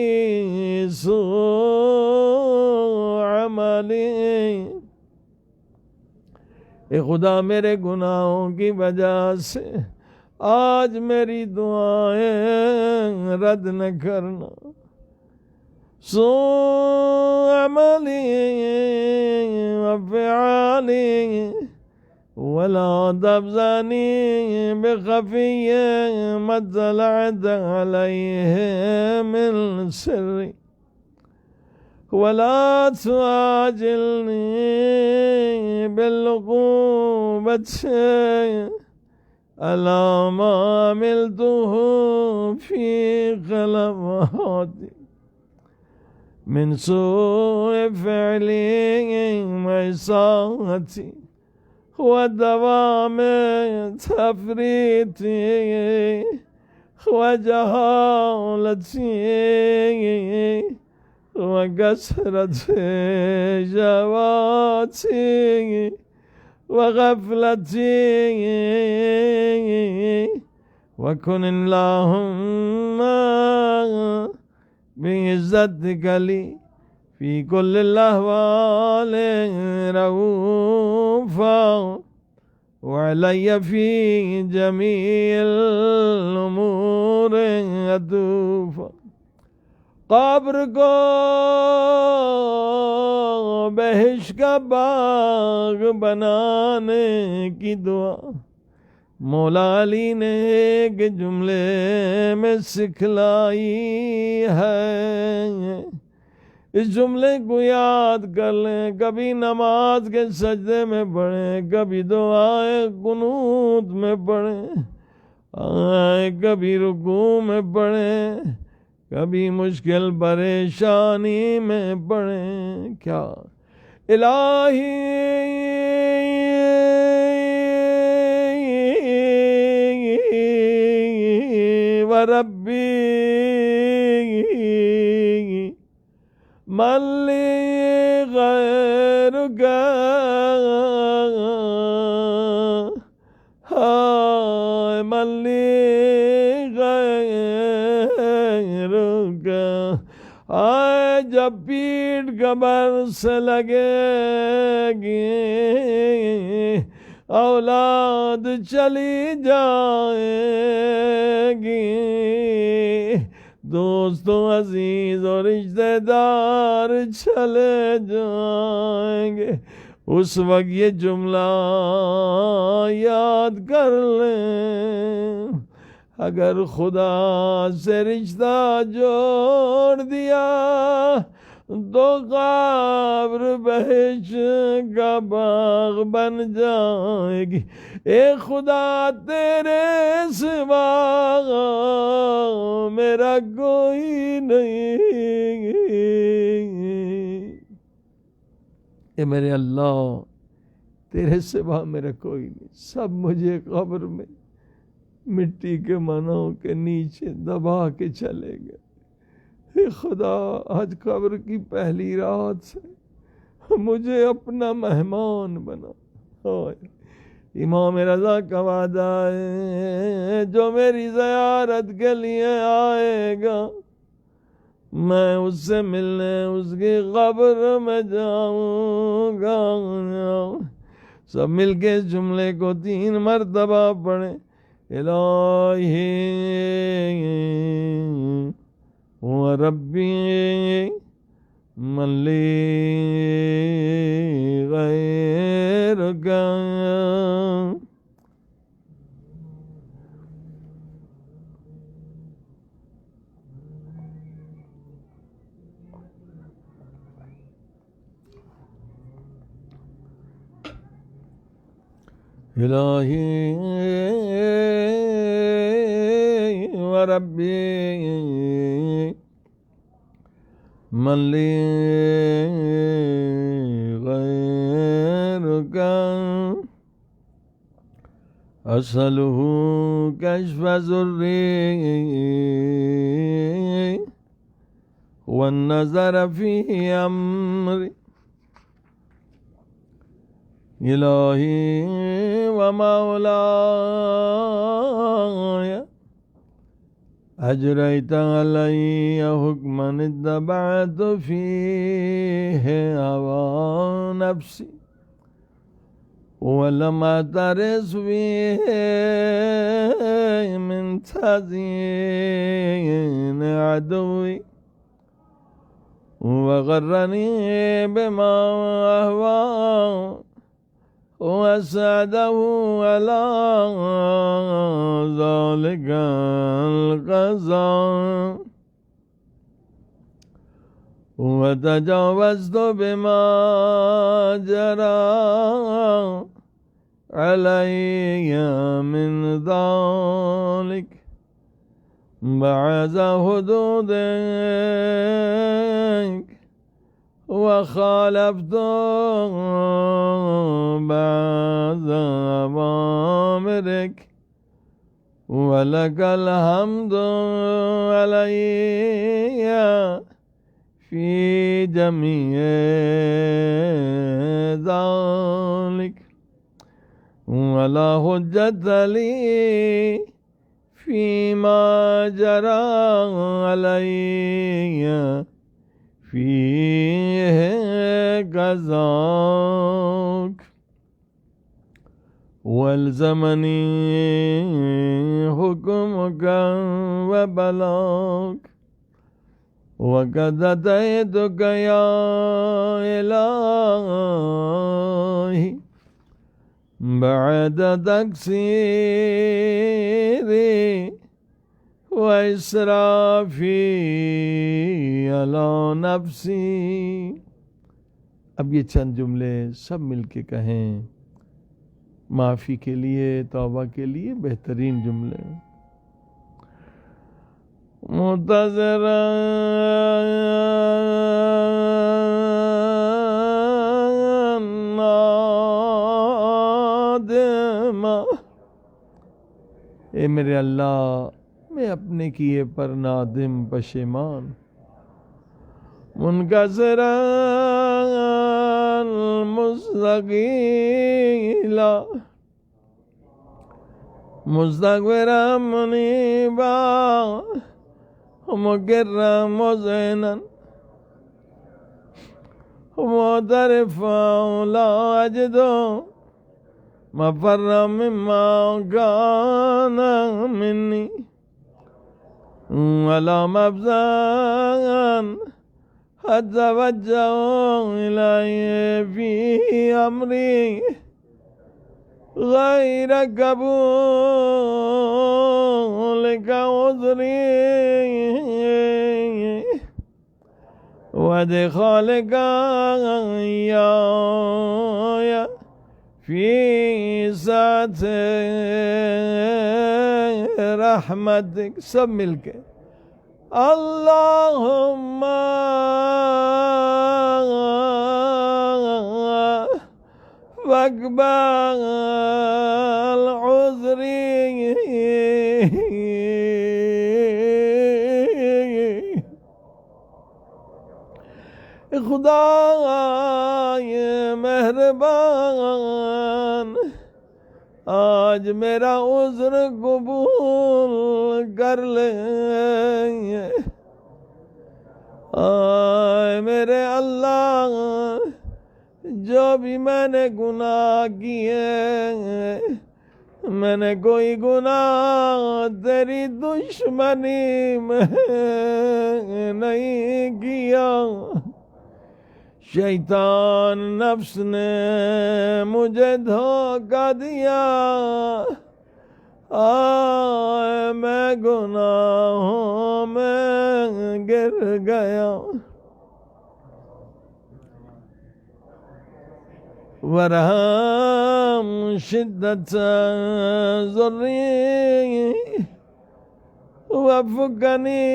سوء عملی۔ اے خدا، میرے گناہوں کی وجہ سے آج میری دعائیں رد نہ کرنا، سوء عملی وفعالی، ولا تبزانی بخفی ما اطلعت علیہ من سری، ولا تعاجلنی بالعقوبۃ علی ما عملته فی خلواتي من سوء فعلی وإساءتی ودوام تفریطی وجہالتی وکثرت شہواتی وغفلتی، وکن اللہم بعزتک لی فی کل الاحوال رؤوفا وعلی فی جمیع الامور عطوفا۔ قبر کو بہشت کا باغ بنانے کی دعا مولا علی نے ایک جملے میں سکھلائی ہے۔ اس جملے کو یاد کر لیں، کبھی نماز کے سجدے میں پڑھیں، کبھی دعائے قنوت میں پڑھیں، کبھی رکوع میں پڑھیں، کبھی مشکل پریشانی میں پڑھیں۔ کیا الہی و ربی من لی غیرک من لی غیرک۔ جب پیٹھ قبر سے لگے گی، اولاد چلی جائے گی، دوستوں عزیز اور رشتہ دار چلے جائیں گے، اس وقت یہ جملہ یاد کر لیں، اگر خدا سے رشتہ جوڑ دیا تو قبر بہشت کا باغ بن جائے گی۔ اے خدا تیرے سوا میرا کوئی نہیں، اے میرے اللہ تیرے سوا میرا کوئی نہیں، سب مجھے قبر میں مٹی کے منوں کے نیچے دبا کے چلے گئے۔ اے خدا آج قبر کی پہلی رات سے مجھے اپنا مہمان بنا۔ امام رضا کا وعدہ ہے، جو میری زیارت کے لیے آئے گا میں اس سے ملنے اس کی قبر میں جاؤں گا۔ سب مل کے اس جملے کو 3 مرتبہ پڑھیں۔ الہی و ربی من لی غیرک۔ الہی و ربی من لی غیرک اسألہ کشف ضری والنظر فی امری۔ الہی و مولاي اجریت علی حکما اتبعت فیہ هوى نفسی ولم اترس فیہ من تزیین عدوی وغرنی بما اهوى وسعده على ذلك القضاء وتجاوزت بما جرى علي من ذلك بعد حدودك وخالفت بعض أوامرك ولك الحمد علي في جميع ذلك ولا حجة لي فيما جرى علي فيه كذاك والزمني حكمك وبلاك وقد أتيتك يا إلهي بعد تقصيري وإسرافي على نفسی. اب یہ چند جملے سب مل کے کہیں، معافی کے لیے، توبہ کے لیے بہترین جملے. منتظرا نادما، اے میرے اللہ میں اپنے کیے پر نادم پشیمان. منکسرا مستقیلا مستغفرا منیبا مقرا مذعنا معترفا لا أجد مفرا مما كان مني ولا مفزعا أتوجه إليه في أمري غير قبولك عذري وادخالك إياي في سعة رحمتك. سب مل کے اللہم واقبل عذری خدای مہربان آج میرا عذر قبول کر لے. آئے میرے اللہ، جو بھی میں نے گناہ کیے، میں نے کوئی گناہ تیری دشمنی میں نہیں کیا. شیطان نفس نے مجھے دھوکہ دیا، آئے میں گناہوں میں گر گیا. ورحم شدت ضری وفقنی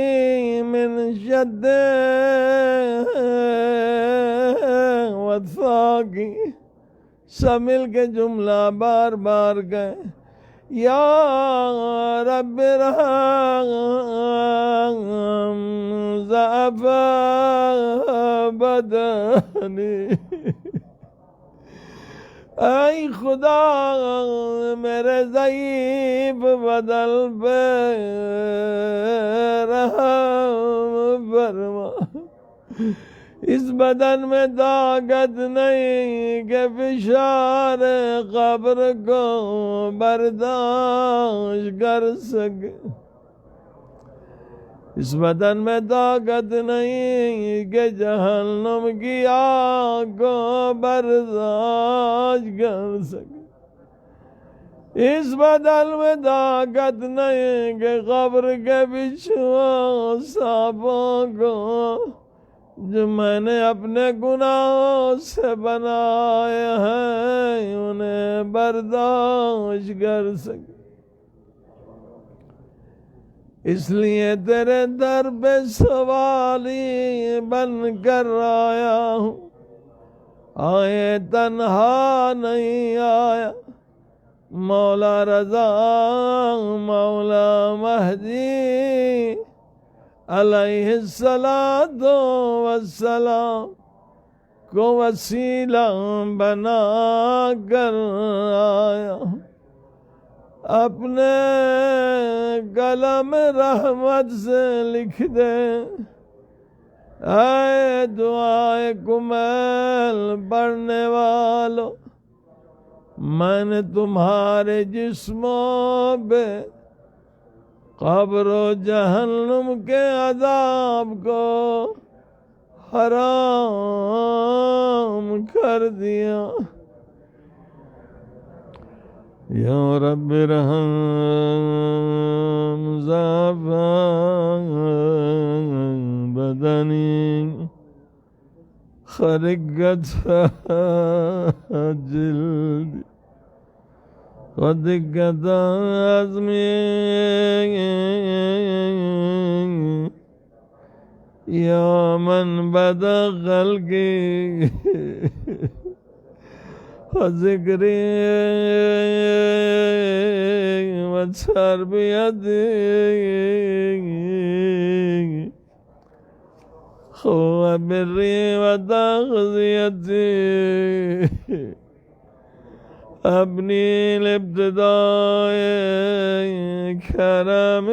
من شد وثاقی. سب مل کے جملہ بار بار گئے. یا رب ارحم ضعف بدنی. اے خدا میرے ضعیف بدن پہ رحم فرما. اس بدن میں طاقت نہیں کہ فشار قبر کو برداشت کر سکے. اس بدن میں طاقت نہیں کہ جہنم کی آگ کو برداشت کر سکے. اس بدن میں طاقت نہیں کہ قبر کے بچھو سانپوں کو جو میں نے اپنے گناہوں سے بنائے ہیں انہیں برداشت کر سکے. اس لیے تیرے در پہ سوالی بن کر آیا ہوں. آئے تنہا نہیں آیا. مولا رضا مولا مہدی علیہ الصلاۃ والسلام کو وسیلہ بنا کر آیا. اپنے قلم رحمت سے لکھ دے اے دعائے کمل پڑھنے والو، میں نے تمہارے جسموں پہ قبر و جہنم کے عذاب کو حرام کر دیا۔ یا رب رحم زعفان بدنی خرقت جلدی ودقت عظمی یا من بدا خلقی وذکری وتربیتی وبری وتغذیتی اپنی الابتداء کرم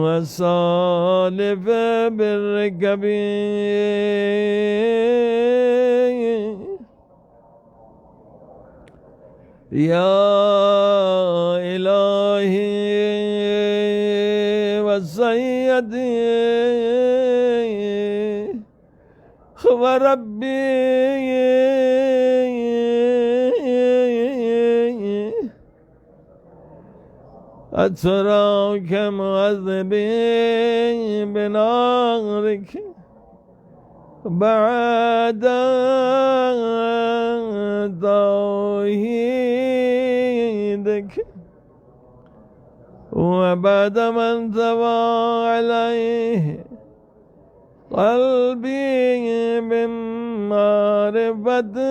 وصالف بالركب يا إلهي وسيدي وربي أتراك معذبين بنارك بعد توحيدك وبعد من تبع عليه قلبي من معرفتك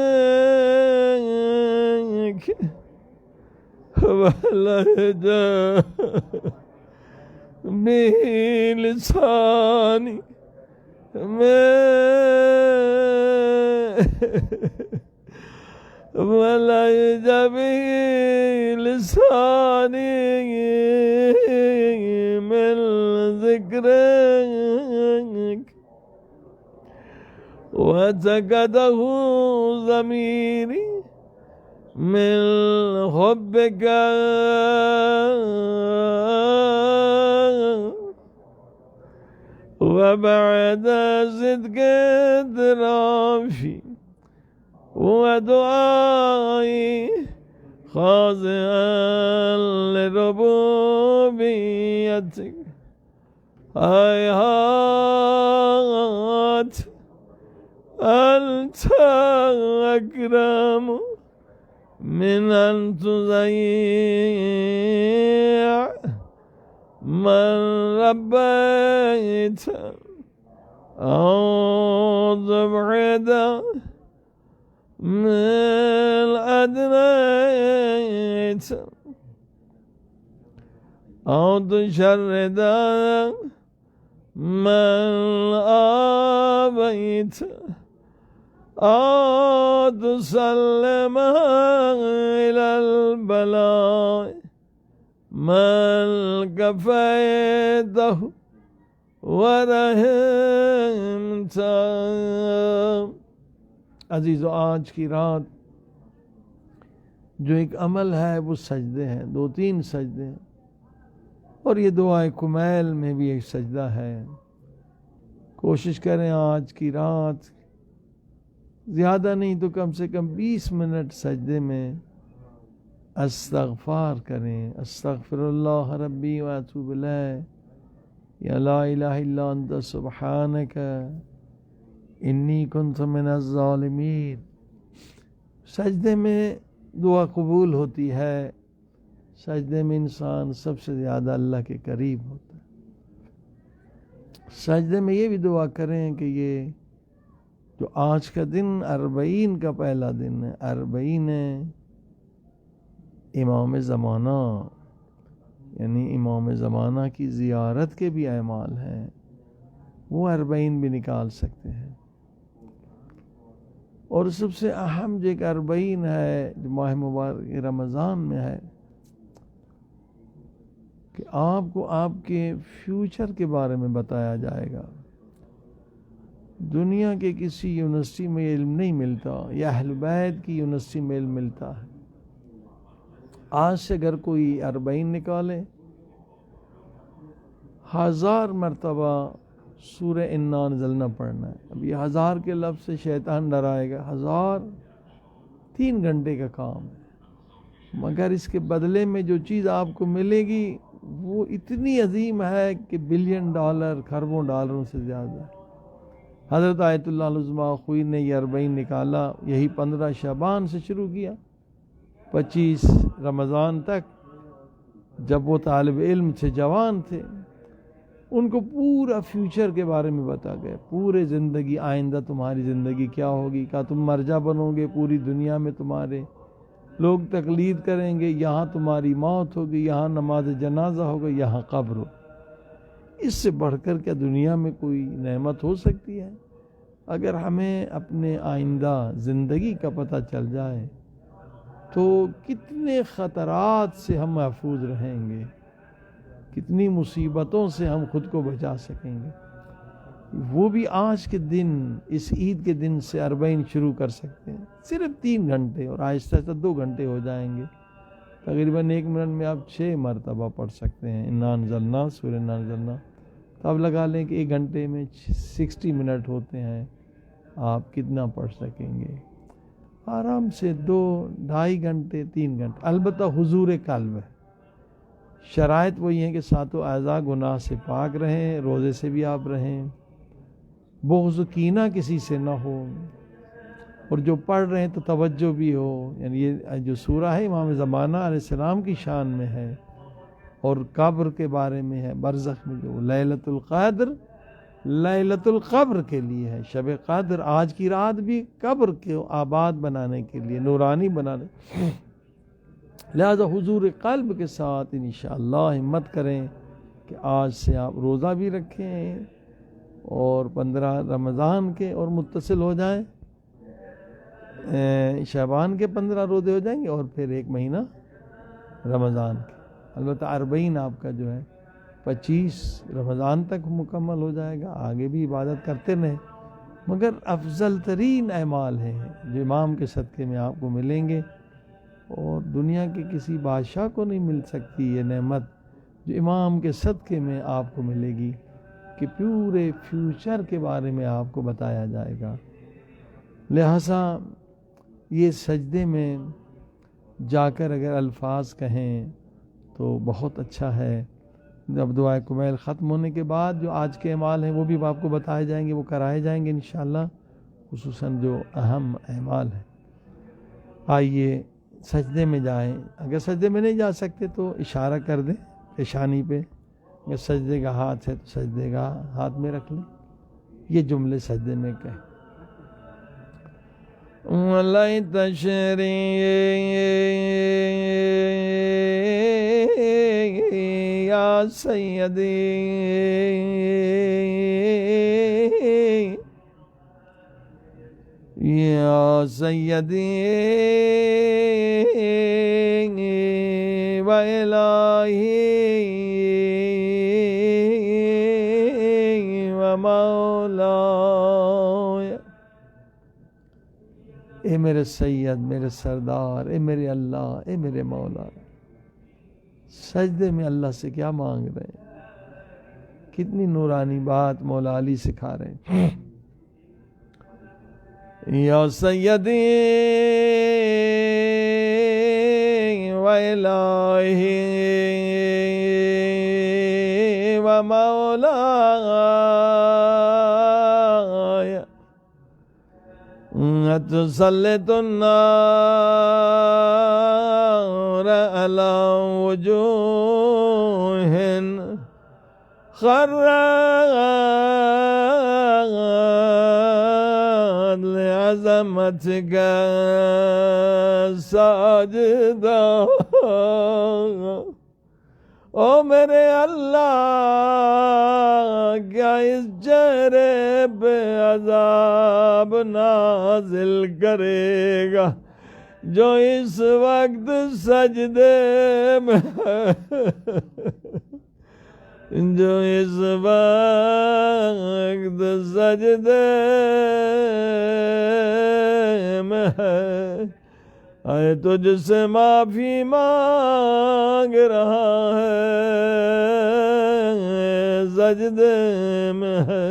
ولهجا به لساني ولهجا به لساني من ذكرك وتكده ضميري من حبك وبعد صدق اعترافي ودعائي خاضعا لربوبيتك هيهات أنت أكرم من أن تضيع من ربيت أو تبعد من أدنيت أو تشرد من آبيت أو تسلم إلى البلاء من كفيته ورحمته۔ عزیزو، آج کی رات جو ایک عمل ہے وہ سجدے ہیں، 2-3 سجدے ہیں، اور یہ دعائے کمیل میں بھی ایک سجدہ ہے۔ کوشش کریں آج کی رات زیادہ نہیں تو کم سے کم 20 منٹ سجدے میں استغفار کریں۔ استغفر اللہ ربی واتوب الیہ، یا لا الہ الا انت سبحانک انی کنت من الظالمین۔ سجدے میں دعا قبول ہوتی ہے، سجدے میں انسان سب سے زیادہ اللہ کے قریب ہوتا ہے۔ سجدے میں یہ بھی دعا کریں کہ یہ جو آج کا دن 40 کا پہلا دن ہے، 40 امام زمانہ، یعنی امام زمانہ کی زیارت کے بھی اعمال ہیں، وہ 40 بھی نکال سکتے ہیں۔ اور سب سے اہم جو ایک 40 ہے جو ماہ مبارک رمضان میں ہے، کہ آپ کو آپ کے فیوچر کے بارے میں بتایا جائے گا. دنیا کے کسی یونیورسٹی میں علم نہیں ملتا، یا اہل بیت کی یونیورسٹی میں علم ملتا ہے. آج سے اگر کوئی 40 نکالے، 1000 مرتبہ سورہ انا انزلنا پڑھنا ہے. اب یہ 1000 کے لفظ سے شیطان ڈرائے گا. 1000 3 گھنٹے کا کام ہے، مگر اس کے بدلے میں جو چیز آپ کو ملے گی وہ اتنی عظیم ہے کہ $بلین، کھربوں ڈالروں سے زیادہ ہے. حضرت آیت اللہ العظمیٰ خوئی نے یہ 40 نکالا. یہی 15 شعبان سے شروع کیا، 25 رمضان تک. جب وہ طالب علم تھے، جوان تھے، ان کو پورا فیوچر کے بارے میں بتا گئے. پورے زندگی، آئندہ تمہاری زندگی کیا ہوگی، کہا تم مرجع بنو گے، پوری دنیا میں تمہارے لوگ تقلید کریں گے، یہاں تمہاری موت ہوگی، یہاں نماز جنازہ ہوگا، یہاں قبر ہو. اس سے بڑھ کر کیا دنیا میں کوئی نعمت ہو سکتی ہے؟ اگر ہمیں اپنے آئندہ زندگی کا پتہ چل جائے تو کتنے خطرات سے ہم محفوظ رہیں گے، کتنی مصیبتوں سے ہم خود کو بچا سکیں گے. وہ بھی آج کے دن، اس عید کے دن سے 40 شروع کر سکتے ہیں. صرف 3 گھنٹے، اور آہستہ آہستہ 2 گھنٹے ہو جائیں گے. تقریباً 1 منٹ میں آپ 6 مرتبہ پڑھ سکتے ہیں انا انزلنا، سورہ انا انزلنا. تو اب لگا لیں کہ 1 گھنٹے میں 60 منٹ ہوتے ہیں، آپ کتنا پڑھ سکیں گے؟ آرام سے 2 ڈھائی گھنٹے 3 گھنٹے. البتہ حضور قلب ہے. شرائط وہی ہیں کہ 7 اعضاء گناہ سے پاک رہیں، روزے سے بھی آپ رہیں، بغض و کینہ کسی سے نہ ہو، اور جو پڑھ رہے ہیں تو توجہ بھی ہو. یعنی یہ جو سورہ ہے امام زمانہ علیہ السلام کی شان میں ہے، اور قبر کے بارے میں ہے، برزخ میں جو لیلۃ القدر لیلۃ القبر کے لیے ہے. شب قدر آج کی رات بھی قبر کو آباد بنانے کے لیے، نورانی بنانے. لہذا حضور قلب کے ساتھ انشاءاللہ ہمت کریں کہ آج سے آپ روزہ بھی رکھیں، اور 15 رمضان کے اور متصل ہو جائیں. شعبان کے 15 روزے ہو جائیں گے، اور پھر 1 مہینہ رمضان کے. البتہ 40 آپ کا جو ہے 25 رمضان تک مکمل ہو جائے گا. آگے بھی عبادت کرتے رہیں، مگر افضل ترین اعمال ہیں جو امام کے صدقے میں آپ کو ملیں گے. اور دنیا کے کسی بادشاہ کو نہیں مل سکتی یہ نعمت جو امام کے صدقے میں آپ کو ملے گی، کہ پورے فیوچر کے بارے میں آپ کو بتایا جائے گا. لہذا یہ سجدے میں جا کر اگر الفاظ کہیں تو بہت اچھا ہے. جب دعائے کمیل ختم ہونے کے بعد جو آج کے اعمال ہیں وہ بھی آپ کو بتائے جائیں گے، وہ کرائے جائیں گے انشاءاللہ، خصوصاً جو اہم اعمال ہیں. آئیے سجدے میں جائیں. اگر سجدے میں نہیں جا سکتے تو اشارہ کر دیں پیشانی پہ. اگر سجدے کا ہاتھ ہے تو سجدے کا ہاتھ میں رکھ لیں. یہ جملے سجدے میں کہیں. وَلَيْتَ شِعْرِي یا سیدی یا سیدی و الہی و مولاي. اے میرے سید، میرے سردار، اے میرے اللہ، اے میرے مولا. سجدے میں اللہ سے کیا مانگ رہے ہیں؟ کتنی نورانی بات مولا علی سکھا رہے ہیں. یا سیدی و الہی و مولاي تسلط النار على وجوه خرت لعظمتك ساجدہ. او میرے اللہ، کیا اس چہرے پہ عذاب نازل کرے گا جو اس وقت سجدے میں جو اس وقت سجدے میں ہے، اے تجھ سے معافی مانگ رہا ہے، سجدے میں ہے۔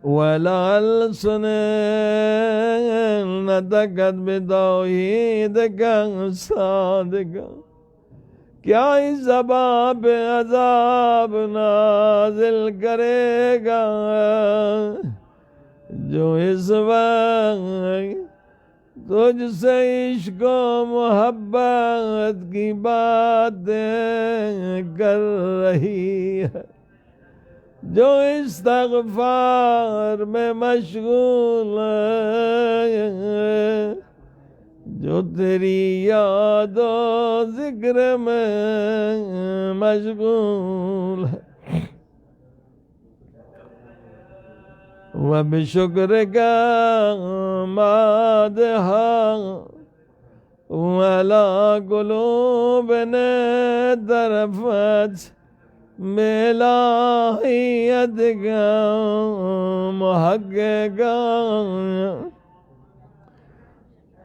وَالْأَلْسُنَ نَطَقَتْ بِتَوْحِيدِكَ صَادِقًا، کیا اس زباں پہ عذاب نازل کرے گا جو اس وقت تجھ سے عشق و محبت کی باتیں کر رہی ہے، جو استغفار میں مشغول ہے، جو تیری یاد و ذکر میں مشغول ہے۔ وَبِشُكْرِكَ مَادِحًا وَعَلَىٰ قُلُوبِنَا طَرَفَتْ بِإِلَٰهِيَتِكَ مُحَقِّقًا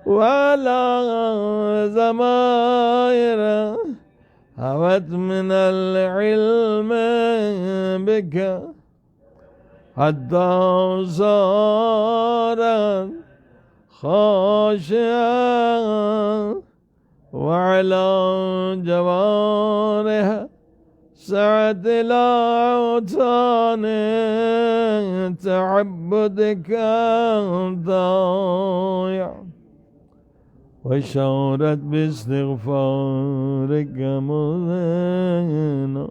وَعَلَىٰ ضَمَائِرَ هَوَتْ مِنَ الْعِلْمِ بِكَ حَتَّىٰ صَارَتْ خَاشِعَةً وَعَلَىٰ جَوَارِحَ سعت إلى أوطان تعبدك ضايع وشعرت باستغفارك مذنب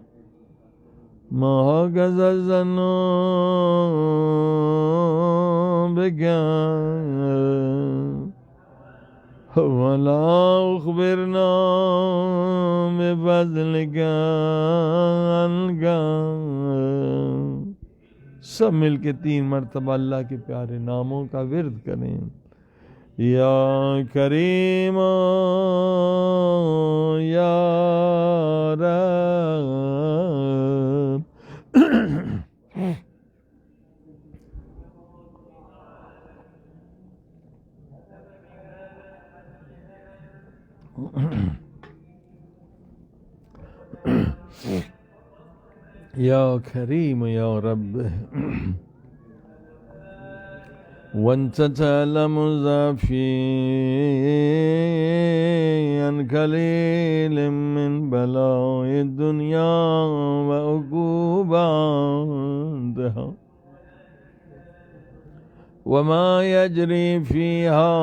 ما هكذا الذنوب بك ولا أخبرنا بفضلك عنك۔ سب مل کے 3 مرتبہ اللہ کے پیارے ناموں کا ورد کریں۔ یا کریم یا رب یا کریم یا رب وانت تعلم ضعفي عن قليل من بلاء الدنيا وعقوباتها وما يجري فيها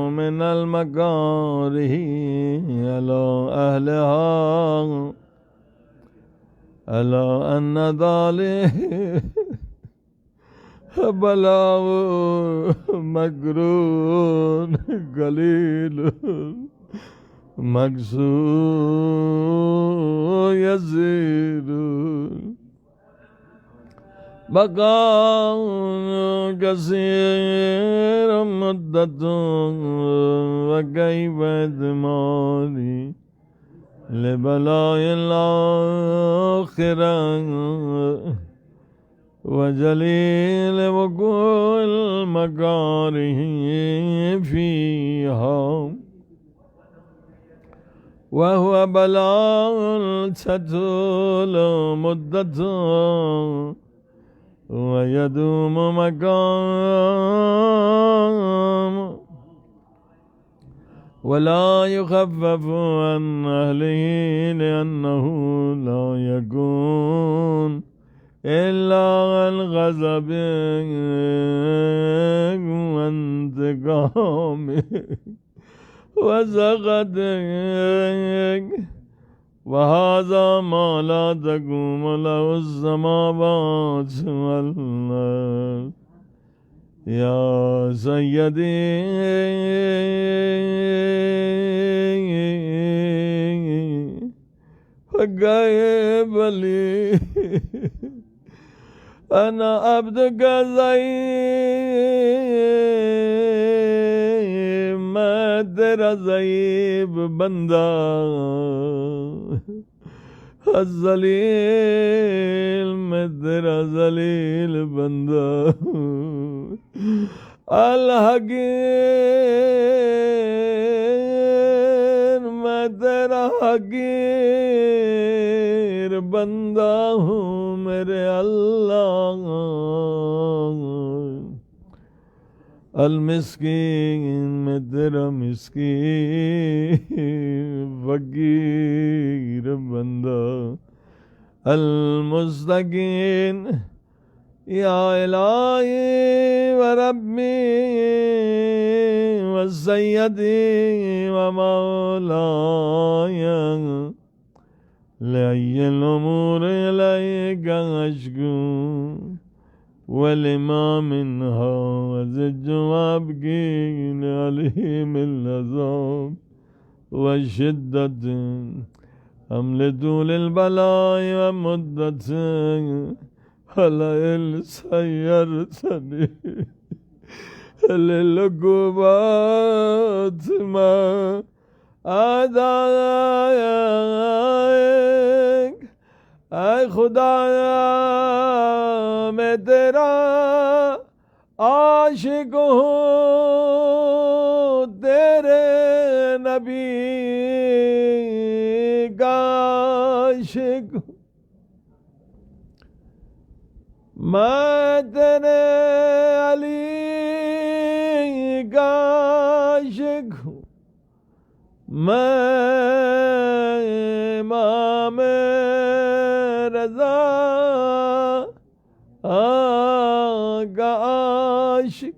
من المكاره على أهلها، ألا أن ذلك بلاء مكرون قليل مكسور يسير بقاء كثير مدة وكيف إدماني لبلاء الآخرة وجليل وقوع المكاره فيها، وهو بلاء تطول مدته ويدوم مقامه ولا يخفف عن أهله لأنه لا يكون إلا عن غضب وانتقام وسخط، وهذا ما لا تقوم له السماوات والأرض۔ یا سیدی غائب علی انا عبدک ضعیف میں میں تیرا ضعیف بندہ، الذلیل میں تیرا ذلیل بندہ، الحقیر میں تیرا حقیر بندہ ہوں میرے اللہ، المسکین میں تیرا مسکین فقیر بندہ، المستقین یا الہی و ربی و سیدی و مولایا، لأی الامور الیک اشکو ولما منها وزج وابكي عليهم العذاب وشدة حمل طول البلاء ومدة هلئن سيرتني للعقوبات ما أعدائك، اے خدایا میں تیرا عاشق ہوں، تیرے نبی کا عاشق ہوں، میں تیرے علی کا عاشق ہوں، میں امام رضا کا عاشق،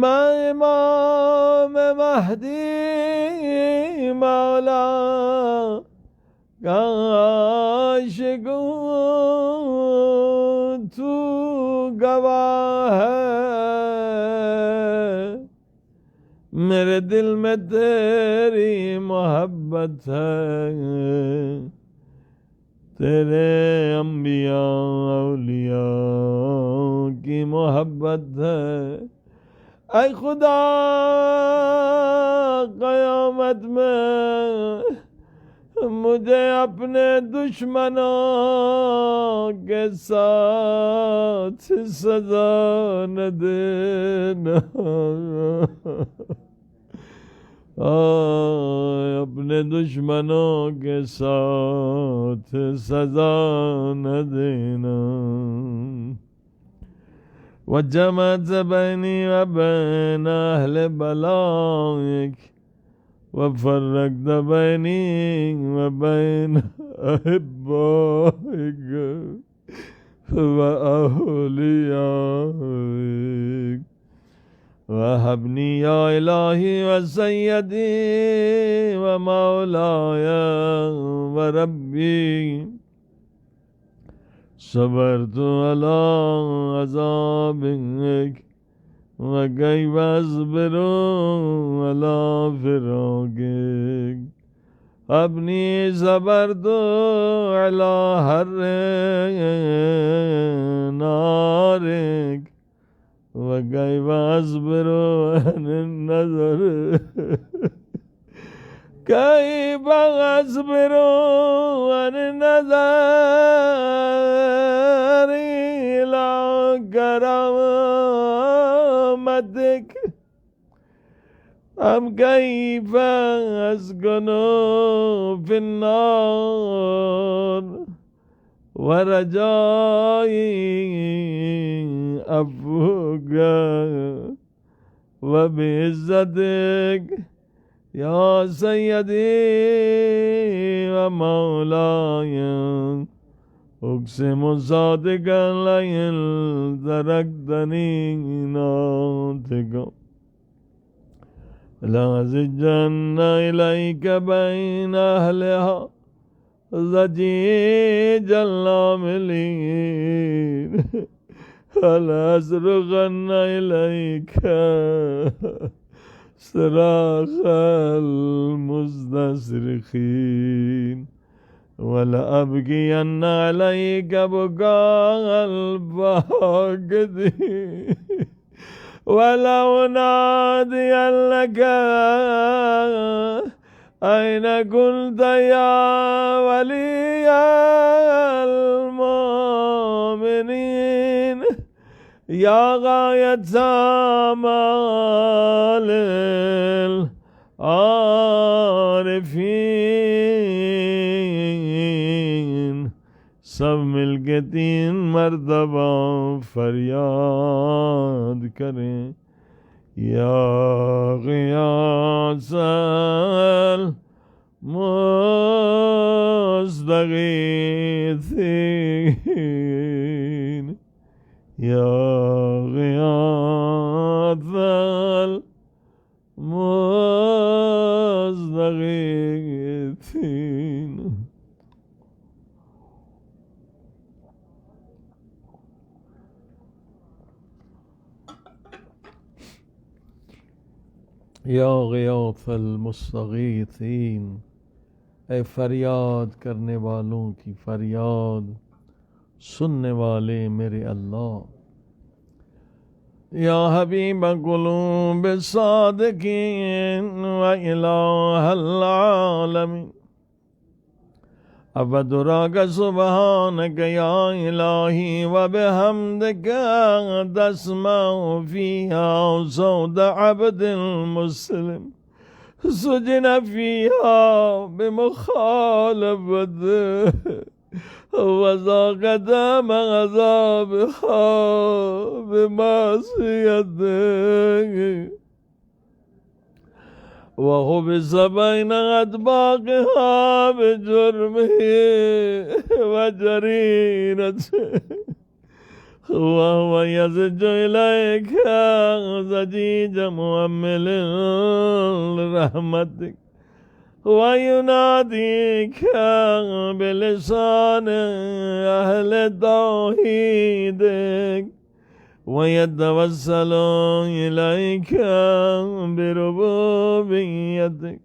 میں امام مہدی مولا کا عاشق ہوں، تو گواہ ہے میرے دل میں تیری محبت ہے، تیرے انبیاء اولیاء کی محبت ہے، اے خدا قیامت میں مجھے اپنے دشمنوں کے ساتھ سزا نہ دینا، اپنے دشمنوں کے ساتھ سزا نہ دینا، وجمعت بینی وبین اہل بلائک وفرقت بینی وبین احبائک وأولیائک، وهبني يا إلهي وسيدي ومولاي وربي، صبرت على عذابك وكيف أصبر على فراقك، ابني صبرت على حر نارك وكيف أصبر عن النظر، كيف أصبر عن النظر إلى كرامتك، أم كيف أسكن في النار ورجائي عفوك وبعزتك يا سيدي ومولاي، أقسم صادقا لئن تركتني ناطقا لأزجن إليك بين أهلها ضجيج العاملين، لأصرخن إليك صراخ المستصرخين، ولأبكين عليك بكاء الباكين، ولو نادينك أين كنت يا ولي المؤمنين يا غاية آمال العارفين سب مل کے 3 مرتبہ فریاد کریں یا غیاث المستغیثین یا غیاث المستغیثین. یا غیاث المستغیثین، اے فریاد کرنے والوں کی فریاد سننے والے میرے اللہ. یا حبیب قلوب الصادقین و الہ العالمین ابدراک سبحانک یا الہی و بحمدک تسمع فیہا صوت عبد المسلم سجن فیہا بمخالفت وذاقت عذابها بمعصیتک وحبس بين أطباقها بجرمه وجريرته وهو يزج إليك زجيج مؤمل رحمتك ويناديك بلسان أهل توحيدك ويتوسل إليك بربوبيتك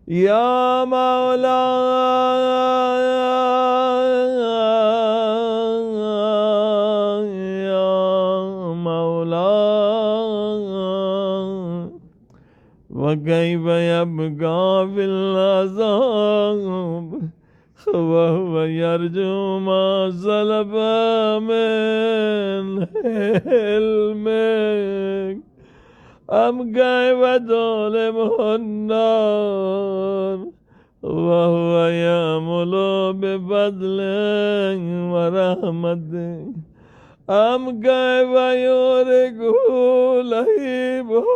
يا مولاي يا مولاي وكيف يبقى في العذاب وهو يرجو ما سلف من علمك أم كيف تظلمه النار وهو يأمل بفضلك ورحمتك أم كيف يورقه لهيبه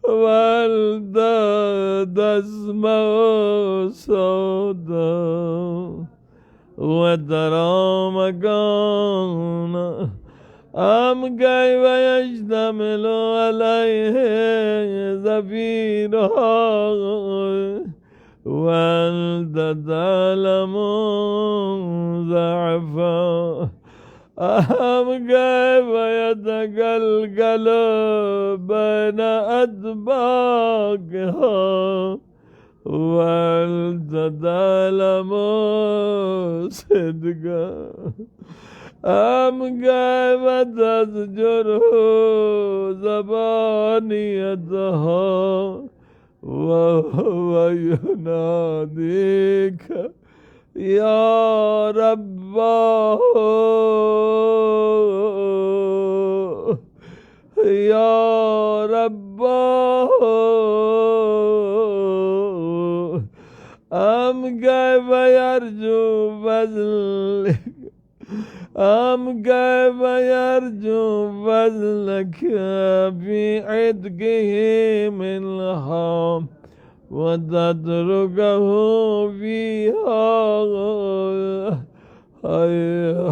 وأنت تسمع صوتا وترى مكانا أم كيف يشتمل عليه زفيرها وأنت تعلم ضعفا أم كيف يتقلقل بين أطباقها وأنت تعلم صدقا أم كيف تزجره زبانيتها وهو يناديك يا رباه يا رباه أم كيف يرجو فضلك أم كيف يرجو فضلك في عتقه منها وتتركه فيها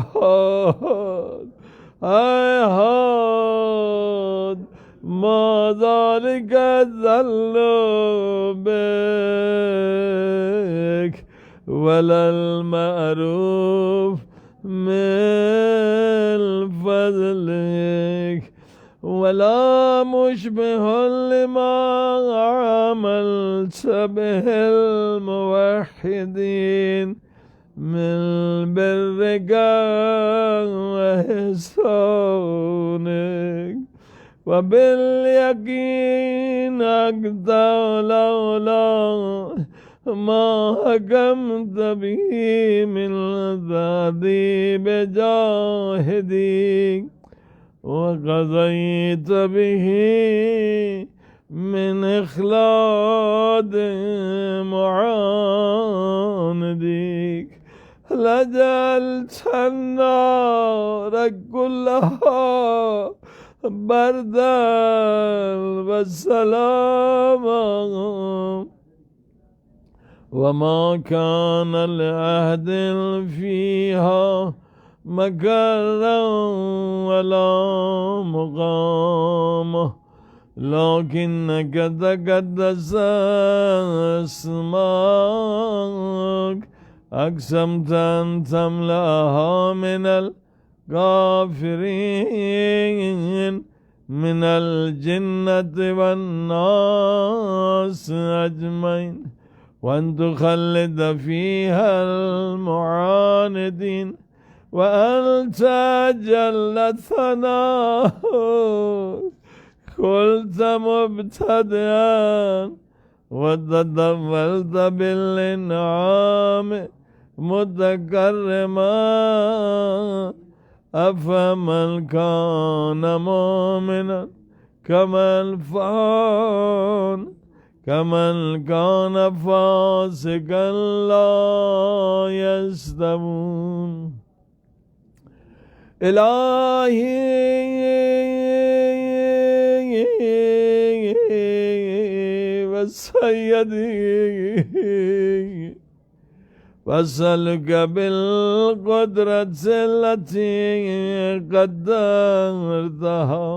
هيهات هيهات ما ذلك الذل بك ولا المعروف من فضلك ولا مشبه لما عملت به الموحدين من برك وإحسانك وباليقين لولا ما حكمت به من ذاتي بجاهدي وقضيت به من إخلاد معاندك لجعلت النار كلها بردا والسلاما وما كان لأحد فيها مكرا ولا مقاما لكنك تقدس اسمك أقسمت أن تملأها من الكافرين من الجنة والناس أجمعين وأن تخلد فيها المعاندين وأنت جل ثناؤك قلت مبتدئا وتدولت بالإنعام متكرما أفمن كان مؤمنا كمن كان فاسقا لا يستوون إلهي وسيدي وأسألك بالقدرة التي قدرتها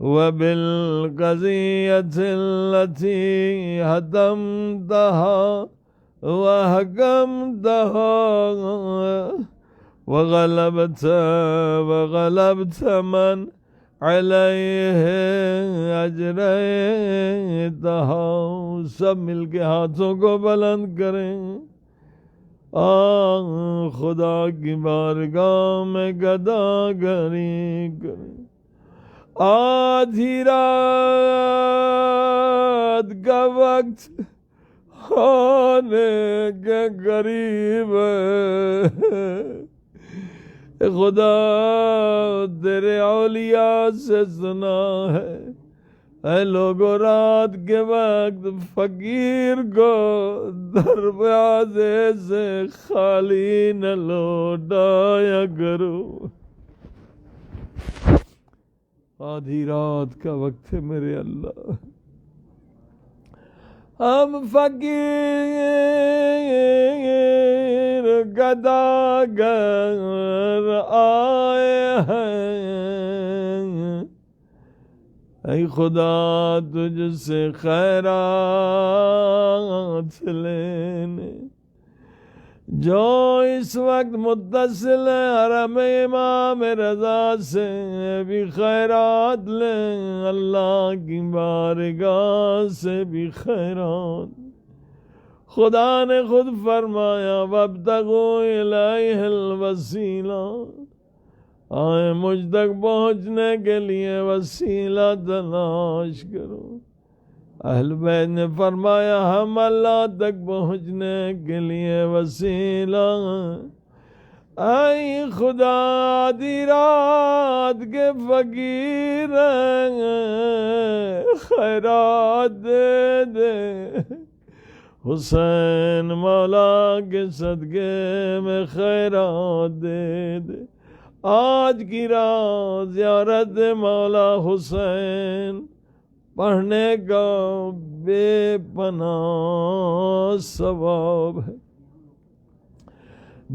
وبالقضية التي هدمتها وحكمتها وغلبت من عليه اجريتها. سب مل کے ہاتھوں کو بلند کریں. خدا کی بارگاہ میں گداگری کریں. آدھی رات کا وقت ہونے کے قریب ہے. خدا تیرے اولیاء سے سنا ہے اے لوگوں رات کے وقت فقیر کو دروازے سے خالی نہ لوٹایا کرو. آدھی رات کا وقت ہے میرے اللہ. ہم فقیر گداگر آئے ہیں. اے خدا تجھ سے خیرات لینے جو اس وقت متصل ہے حرم امام رضا سے بھی خیرات لیں. اللہ کی بارگاہ سے بھی خیرات. خدا نے خود فرمایا وابتغوا الیہ الوسیلہ. آئے مجھ تک پہنچنے کے لیے وسیلہ تلاش کرو. اہل بیت نے فرمایا ہم اللہ تک پہنچنے کے لیے وسیلہ. اے خدا آدھی رات کے فقیر خیرات دے دے. حسین مولا کے صدقے میں خیرات دے دے. آج کی رات زیارت مولا حسین پڑھنے کا بے پناہ ثواب ہے.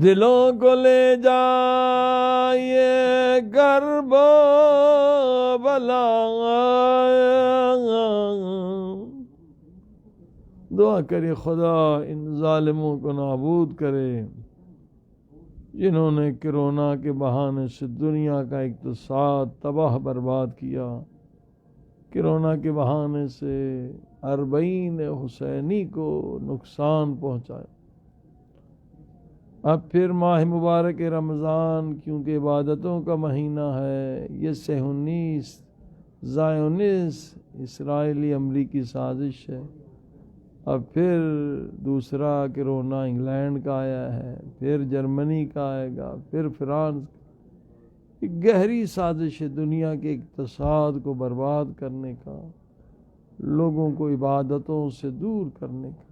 دلوں کو لے جائے کرب بلا. دعا کرے خدا ان ظالموں کو نابود کرے جنہوں نے کرونا کے بہانے سے دنیا کا اقتصاد تباہ برباد کیا. کرونا کے بہانے سے 40 حسینی کو نقصان پہنچایا. اب پھر ماہ مبارک رمضان کیونکہ عبادتوں کا مہینہ ہے، یہ صہیونیس زائونس اسرائیلی امریکی سازش ہے۔ اب پھر دوسرا کرونا انگلینڈ کا آیا ہے، پھر جرمنی کا آئے گا، پھر فرانس۔ ایک گہری سازش ہے دنیا کے اقتصاد کو برباد کرنے کا، لوگوں کو عبادتوں سے دور کرنے کا۔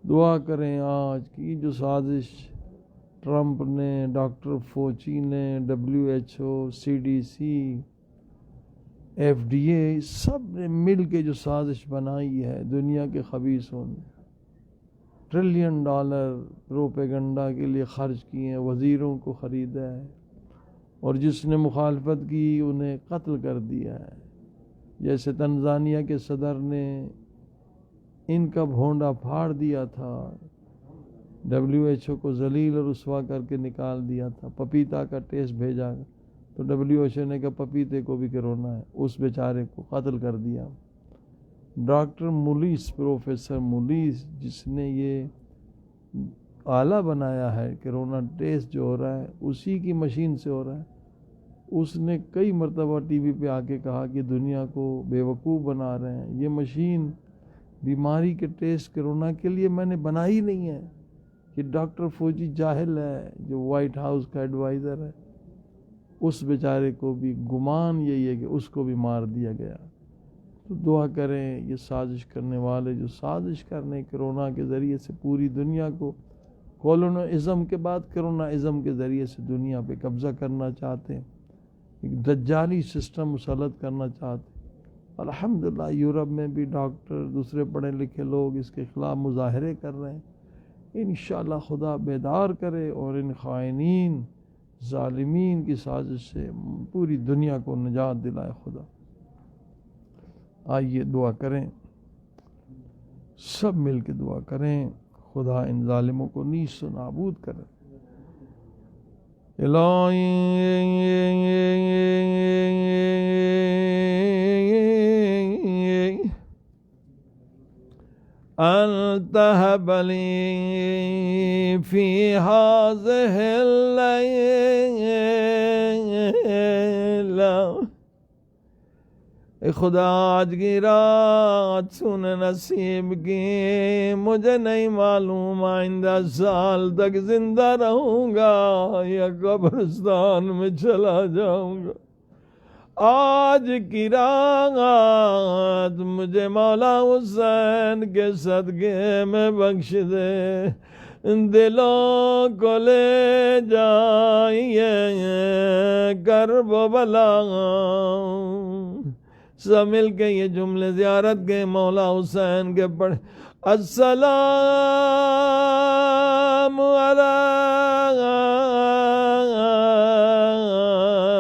دعا کریں آج کی جو سازش ٹرمپ نے، ڈاکٹر فوچی نے، WHO، CDC، FDA، سب نے مل کے جو سازش بنائی ہے دنیا کے خبیثوں نے، $1 ٹریلین پروپیگنڈا کے لیے خرچ کیے ہیں، وزیروں کو خریدا ہے، اور جس نے مخالفت کی انہیں قتل کر دیا ہے۔ جیسے تنزانیہ کے صدر نے ان کا بھونڈا پھاڑ دیا تھا، WHO کو ذلیل اور رسوا کر کے نکال دیا تھا۔ پپیتا کا ٹیسٹ بھیجا تو WHO نے کہا پپیتے کو بھی کرونا ہے، اس بیچارے کو قتل کر دیا۔ ڈاکٹر مولیس، پروفیسر مولیس، جس نے یہ آلہ بنایا ہے کرونا ٹیسٹ جو ہو رہا ہے اسی کی مشین سے ہو رہا ہے، اس نے کئی مرتبہ ٹی وی پہ آ کے کہا کہ دنیا کو بیوقوف بنا رہے ہیں، یہ مشین بیماری کے ٹیسٹ کرونا کے لیے میں نے بنائی نہیں ہے۔ کہ ڈاکٹر فوجی جاہل ہے جو وائٹ ہاؤس کا ایڈوائزر ہے، اس بیچارے کو بھی گمان یہی ہے کہ اس کو بھی مار دیا گیا۔ تو دعا کریں یہ سازش کرنے والے جو سازش کرنے کرونا کے ذریعے سے پوری دنیا کو کولونائزم کے بعد کرونا کے ذریعے سے دنیا پہ قبضہ کرنا چاہتے ہیں، ایک دجالی سسٹم مسلط کرنا چاہتے ہیں۔ الحمدللہ یورپ میں بھی ڈاکٹر، دوسرے پڑھے لکھے لوگ اس کے خلاف مظاہرے کر رہے ہیں۔ انشاءاللہ خدا بیدار کرے اور ان خائنین ظالمین کی سازش سے پوری دنیا کو نجات دلائے خدا۔ آئیے دعا کریں، سب مل کے دعا کریں، خدا ان ظالموں کو نیست و نابود کرے۔ الہی انت هب لي في هذه الليلة، اے خدا آج کی رات سن نصیب کی، مجھے نہیں معلوم آئندہ سال تک زندہ رہوں گا یا قبرستان میں چلا جاؤں گا۔ آج کی رات مجھے مولا حسین کے صدقے میں بخش دے، دلوں کو لے جائیے کرب و بلا۔ سب مل کے یہ جملے زیارت کے مولا حسین کے پڑھ۔ السلام علی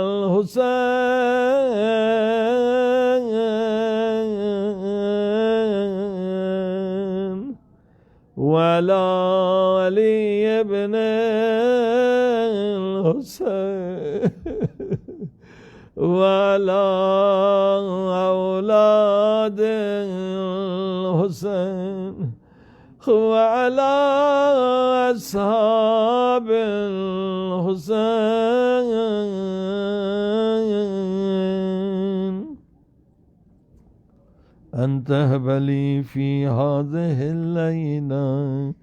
الحسین وعلی علی ابن الحسین وعلی اولاد الحسین وعلی اصحاب الحسین۔ انت هب لي في هذه الليلة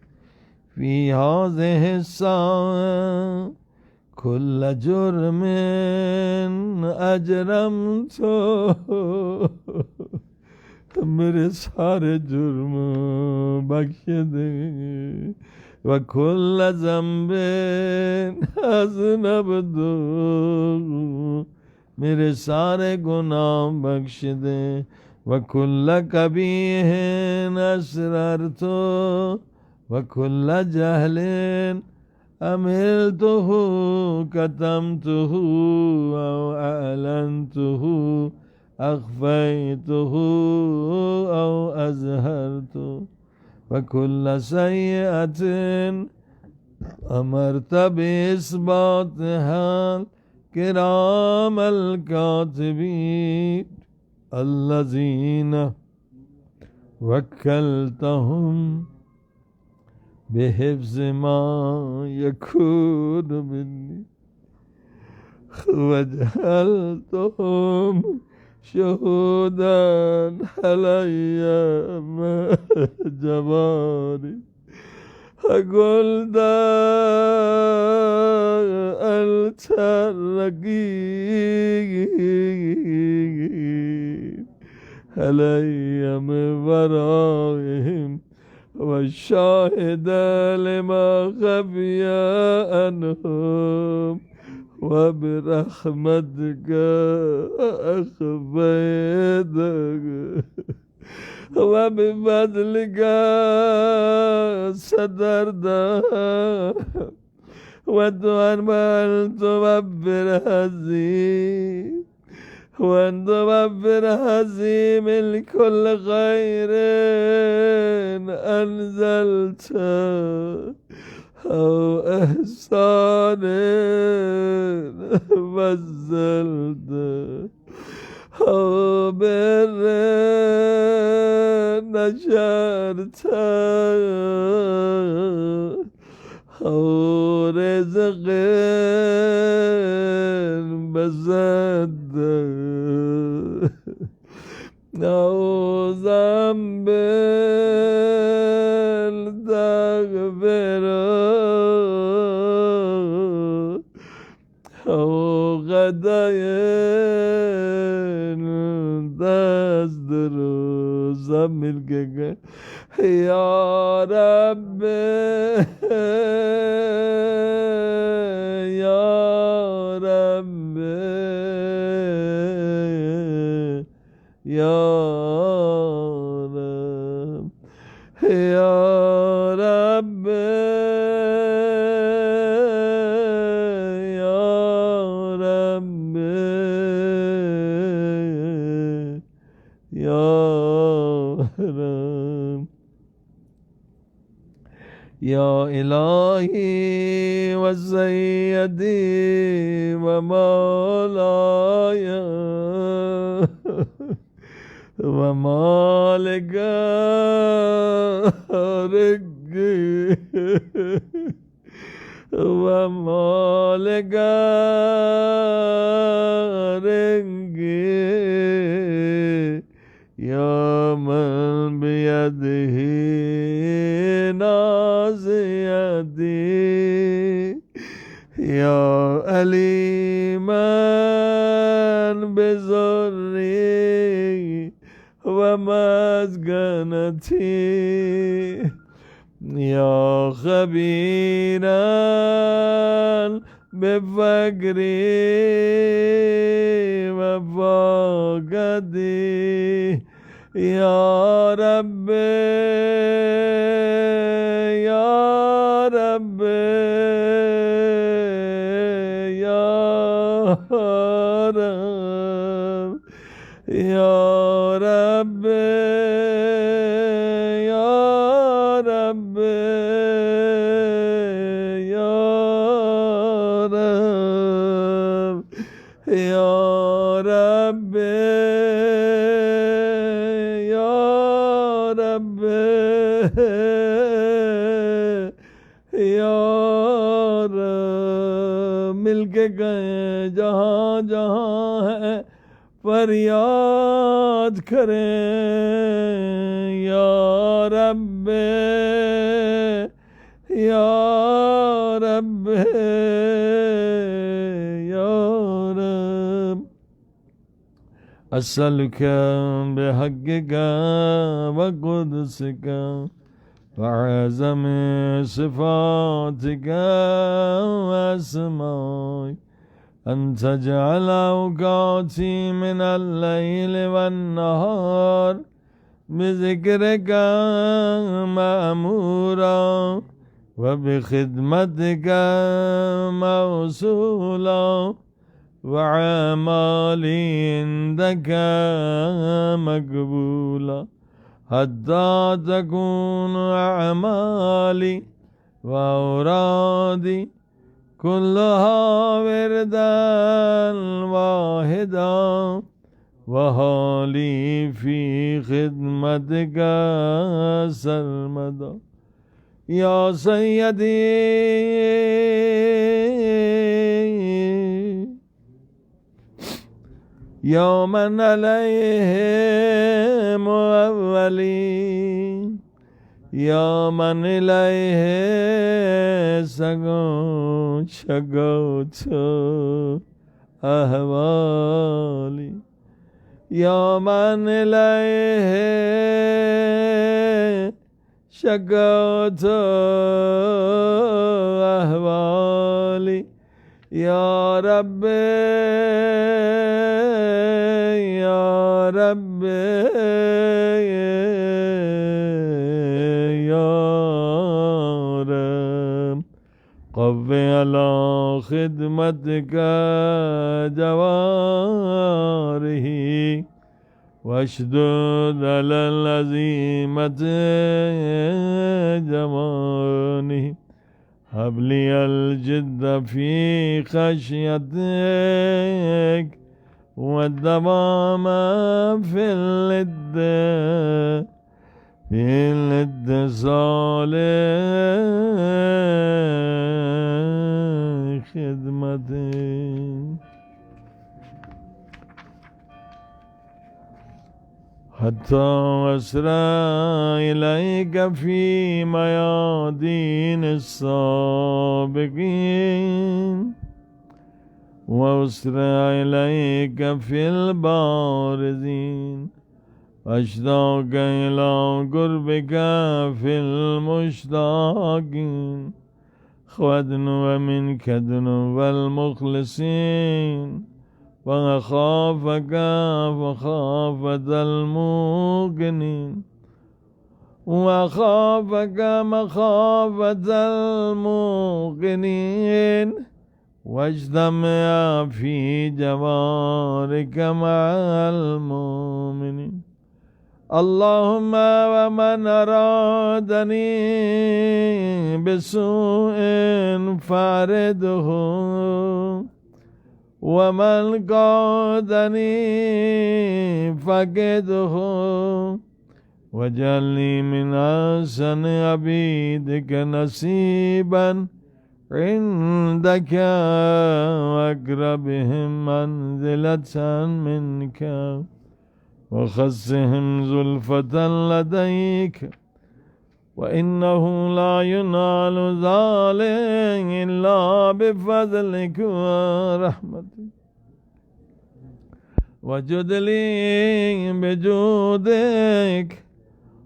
في هذه الساعة كل جرم أجرمته، میرے سارے جرم بخش دے، وكل ذنب أذنبته، میرے سارے گناہ بخش دے، وَكُلَّ قَبِيحٍ أَسْرَرْتُ وَكُلَّ جَهْلٍ عَمِلْتُهُ كَتَمْتُهُ أَوْ أَعْلَنْتُهُ أَخْفَيْتُهُ أَوْ أَظْهَرْتُ، وَكُلَّ سَيِّئَةٍ أَمَرْتَ بِإِثْبَاتِهَا الْكِرَامَ الْكَاتِبِينَ الذين وكلتهم بحفظ ما يكون مني وجعلتهم شهودا علي ما جباري قلت أنت الرقيب علي من ورائهم والشاهد لما خفي عنهم وبرحمتك أخفيتك وبفضلك سترت وتعملت بالهزيم وأنت وفر هزيم الكل خير أنزلت أو إحسان وزلت أو بر نشرت أو رزق بزد أو ذنب تغفر أو غداء تصدر زملك يا رب يا رب يا رب يا رب يا رب يا رب يا إلهي وسيدي ومولاي ومالك رزقي ومالك رزقي يا من بيده ناصيتي يا أليما بزري ومسكنتي يا خبيرا بفقري وفقدي يا رب يا رب يا رب يا رب يا رب يا رب يا رب يا رب یا رب مل کے گئے جہاں جہاں ہے فریاد کریں یا رب یا رب یا رب اسألك بحقك وقدسك وعظم صفاتك واسمائك أن تجعل أوقاتي من الليل والنهار بذكرك مأمورا وبخدمتك موصولا وعمالي عندك مقبولا حتى تكون أعمالي وأورادي كلها وردا واحدا وحالي في خدمتك سرمدا یا سیدی یا من علیہ مولی یا من الیہ سگو شگو چو احوالی یا من الیہ شگو چو احوالی یا رب یا رب یا رب قو علی خدمتک جوارح واشدد علی العزیمة جوانح هب لي الجد في خشيتك والدوام في الاتصال خدمتك حتى أسرى إليك في ميادين السابقين وأسرى إليك في البارزين أشتاق إلى قربك في المشتاقين خدنو ومنك دنو المخلصين وخافك فخافة الموقنين وخافك مخافة الموقنين واجتمع في جوارك مع المؤمنين اللهم ومن أرادني بسوء فارده ومن قادني فقده واجعلني من أحسن عبيدك نصيبا عندك وأقربهم منزلة منك وخصهم زلفة لديك وإنه لا ينال ذلك إلا بفضلك ورحمتك وجد لي بجودك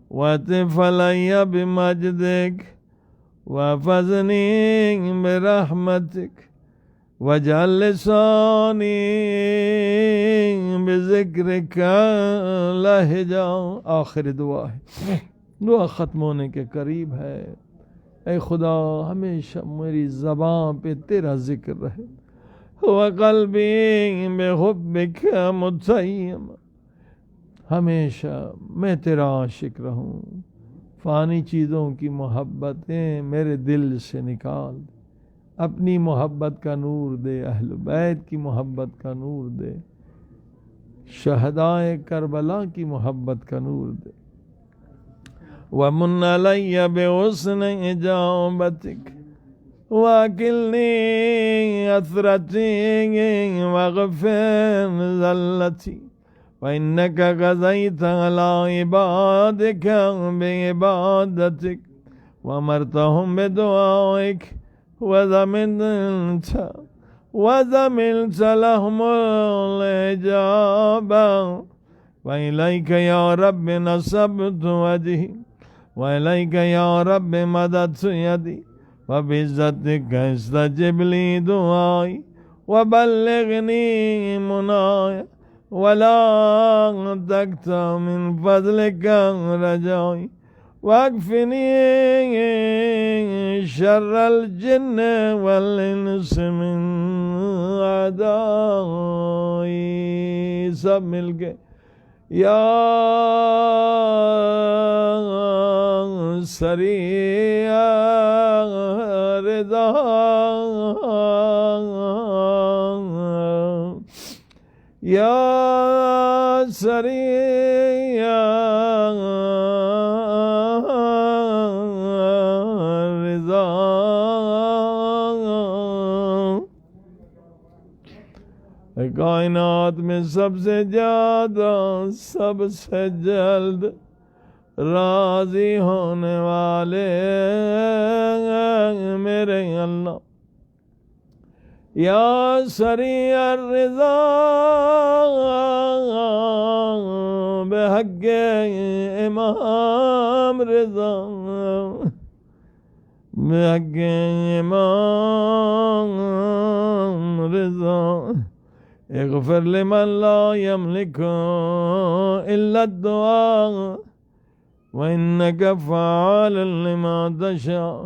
واتف علي بمجدك واحفظني برحمتك واجعل لساني بذكرك لهجا. آخر دعا ہے، دعا ختم ہونے کے قریب ہے. اے خدا ہمیشہ میری زبان پہ تیرا ذکر رہے. وقلبی بحبک متیم، ہمیشہ میں تیرا عاشق رہوں. فانی چیزوں کی محبتیں میرے دل سے نکال دے. اپنی محبت کا نور دے، اہل بیت کی محبت کا نور دے، شہدائے کربلا کی محبت کا نور دے. وَمُنَّ عَلَيَّ بِحُسْنِ إِجَابَتِكَ وَأَكِلْنِي أَثْرَتِي وَاغْفِرْ ذَلَّتِي وَإِنَّكَ قَضَيْتَ عَلَى عِبَادِكَ بِعِبَادَتِكَ وَأَمَرْتَهُمْ بِدُعَائِكَ وَذَمِلْتَ لَهُمُ الْإِجَابَةَ وَإِلَيْكَ يَا رَبِّ نَصَبْتُ وَجْهِي وَإِلَيْكَ يَا رَبِّ مَدَدْتُ يَدِي وَبِعِزَّتِكَ اسْتَجِبْ لِي دُعَائِي وَبَلِّغْنِي مُنَايَا وَلَا تَقْطَعْ مِنْ فَضْلِكَ رَجَائِي واكفني شر الجن والانس من اعدائي. سب مل کے یا سریع رضا یا سریع کائنات میں سب سے زیادہ سب سے جلد راضی ہونے والے میرے اللہ، یا سریع الرضا بحق امام رضا، بحق امام رضا، اغفر لمن لا يملك إلا الدعاء وإنك فعال لما تشاء،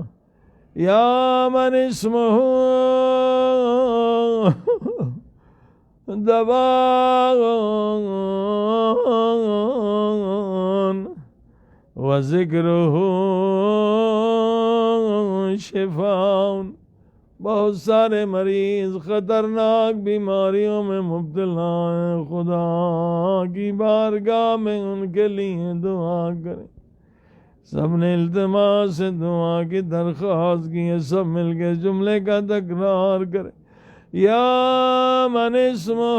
يا من اسمه دواء وذكره شفاء۔ بہت سارے مریض خطرناک بیماریوں میں مبتلا ہیں، خدا کی بارگاہ میں ان کے لیے دعا کریں۔ سب نے التماس سے دعا کی درخواست کی ہے، سب مل کے جملے کا تکرار کریں، یا من اسمہ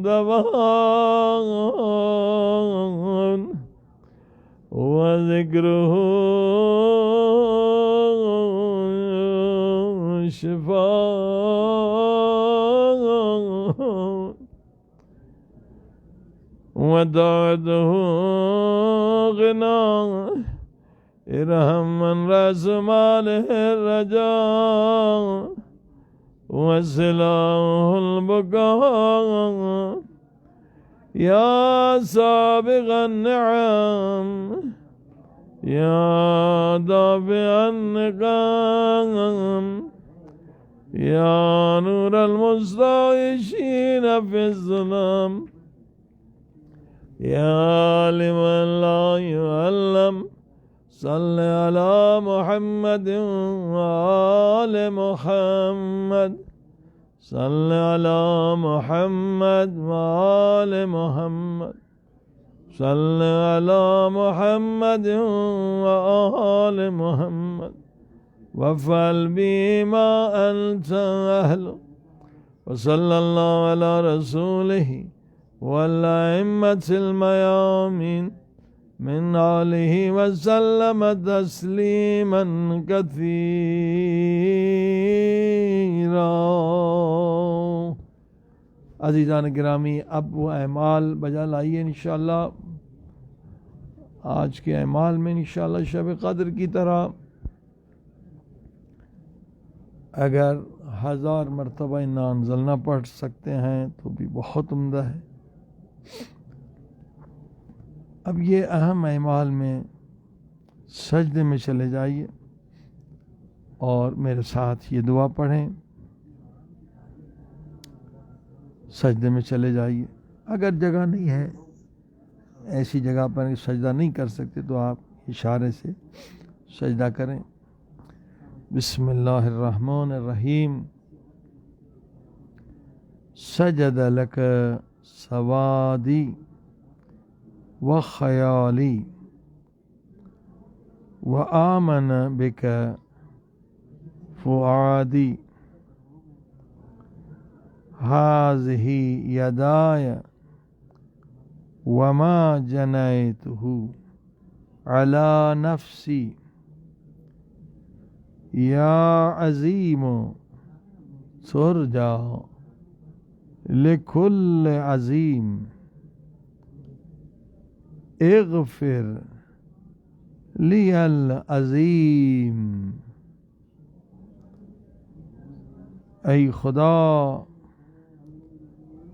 دواء وذکرہ شفاء، ودعوته غنى، ارحم من رأس ماله الرجاء وسلاه البكاء، يا سابغ النعم، يا دافع النقم، يا نور المستعيشين في الظلام، يا لمن لا يعلم، صل على محمد وآل محمد، صل على محمد وآل محمد، صل على محمد وآل محمد، وافعل بي ما أنت أهله، وصلى الله على رسوله والأئمة الميامين من آلہ وسلم تسلیما کثیرا۔ عزیزان گرامی، اب وہ اعمال بجا لائیے انشاءاللہ۔ آج کے اعمال میں انشاءاللہ شب قدر کی طرح اگر 1000 مرتبہ انا انزلنا پڑھ سکتے ہیں تو بھی بہت عمدہ ہے۔ اب یہ اہم اعمال میں سجدے میں چلے جائیے اور میرے ساتھ یہ دعا پڑھیں۔ سجدے میں چلے جائیے، اگر جگہ نہیں ہے ایسی جگہ پر سجدہ نہیں کر سکتے تو آپ اشارے سے سجدہ کریں۔ بسم اللہ الرحمن الرحیم۔ سجد لک سوادی وخیالی وآمن بک فؤادی، هذه یدای وما جنیتہ علی نفسی، یا عظیم ترجع لکل عظیم، اغفر لی العظیم۔ ای خدا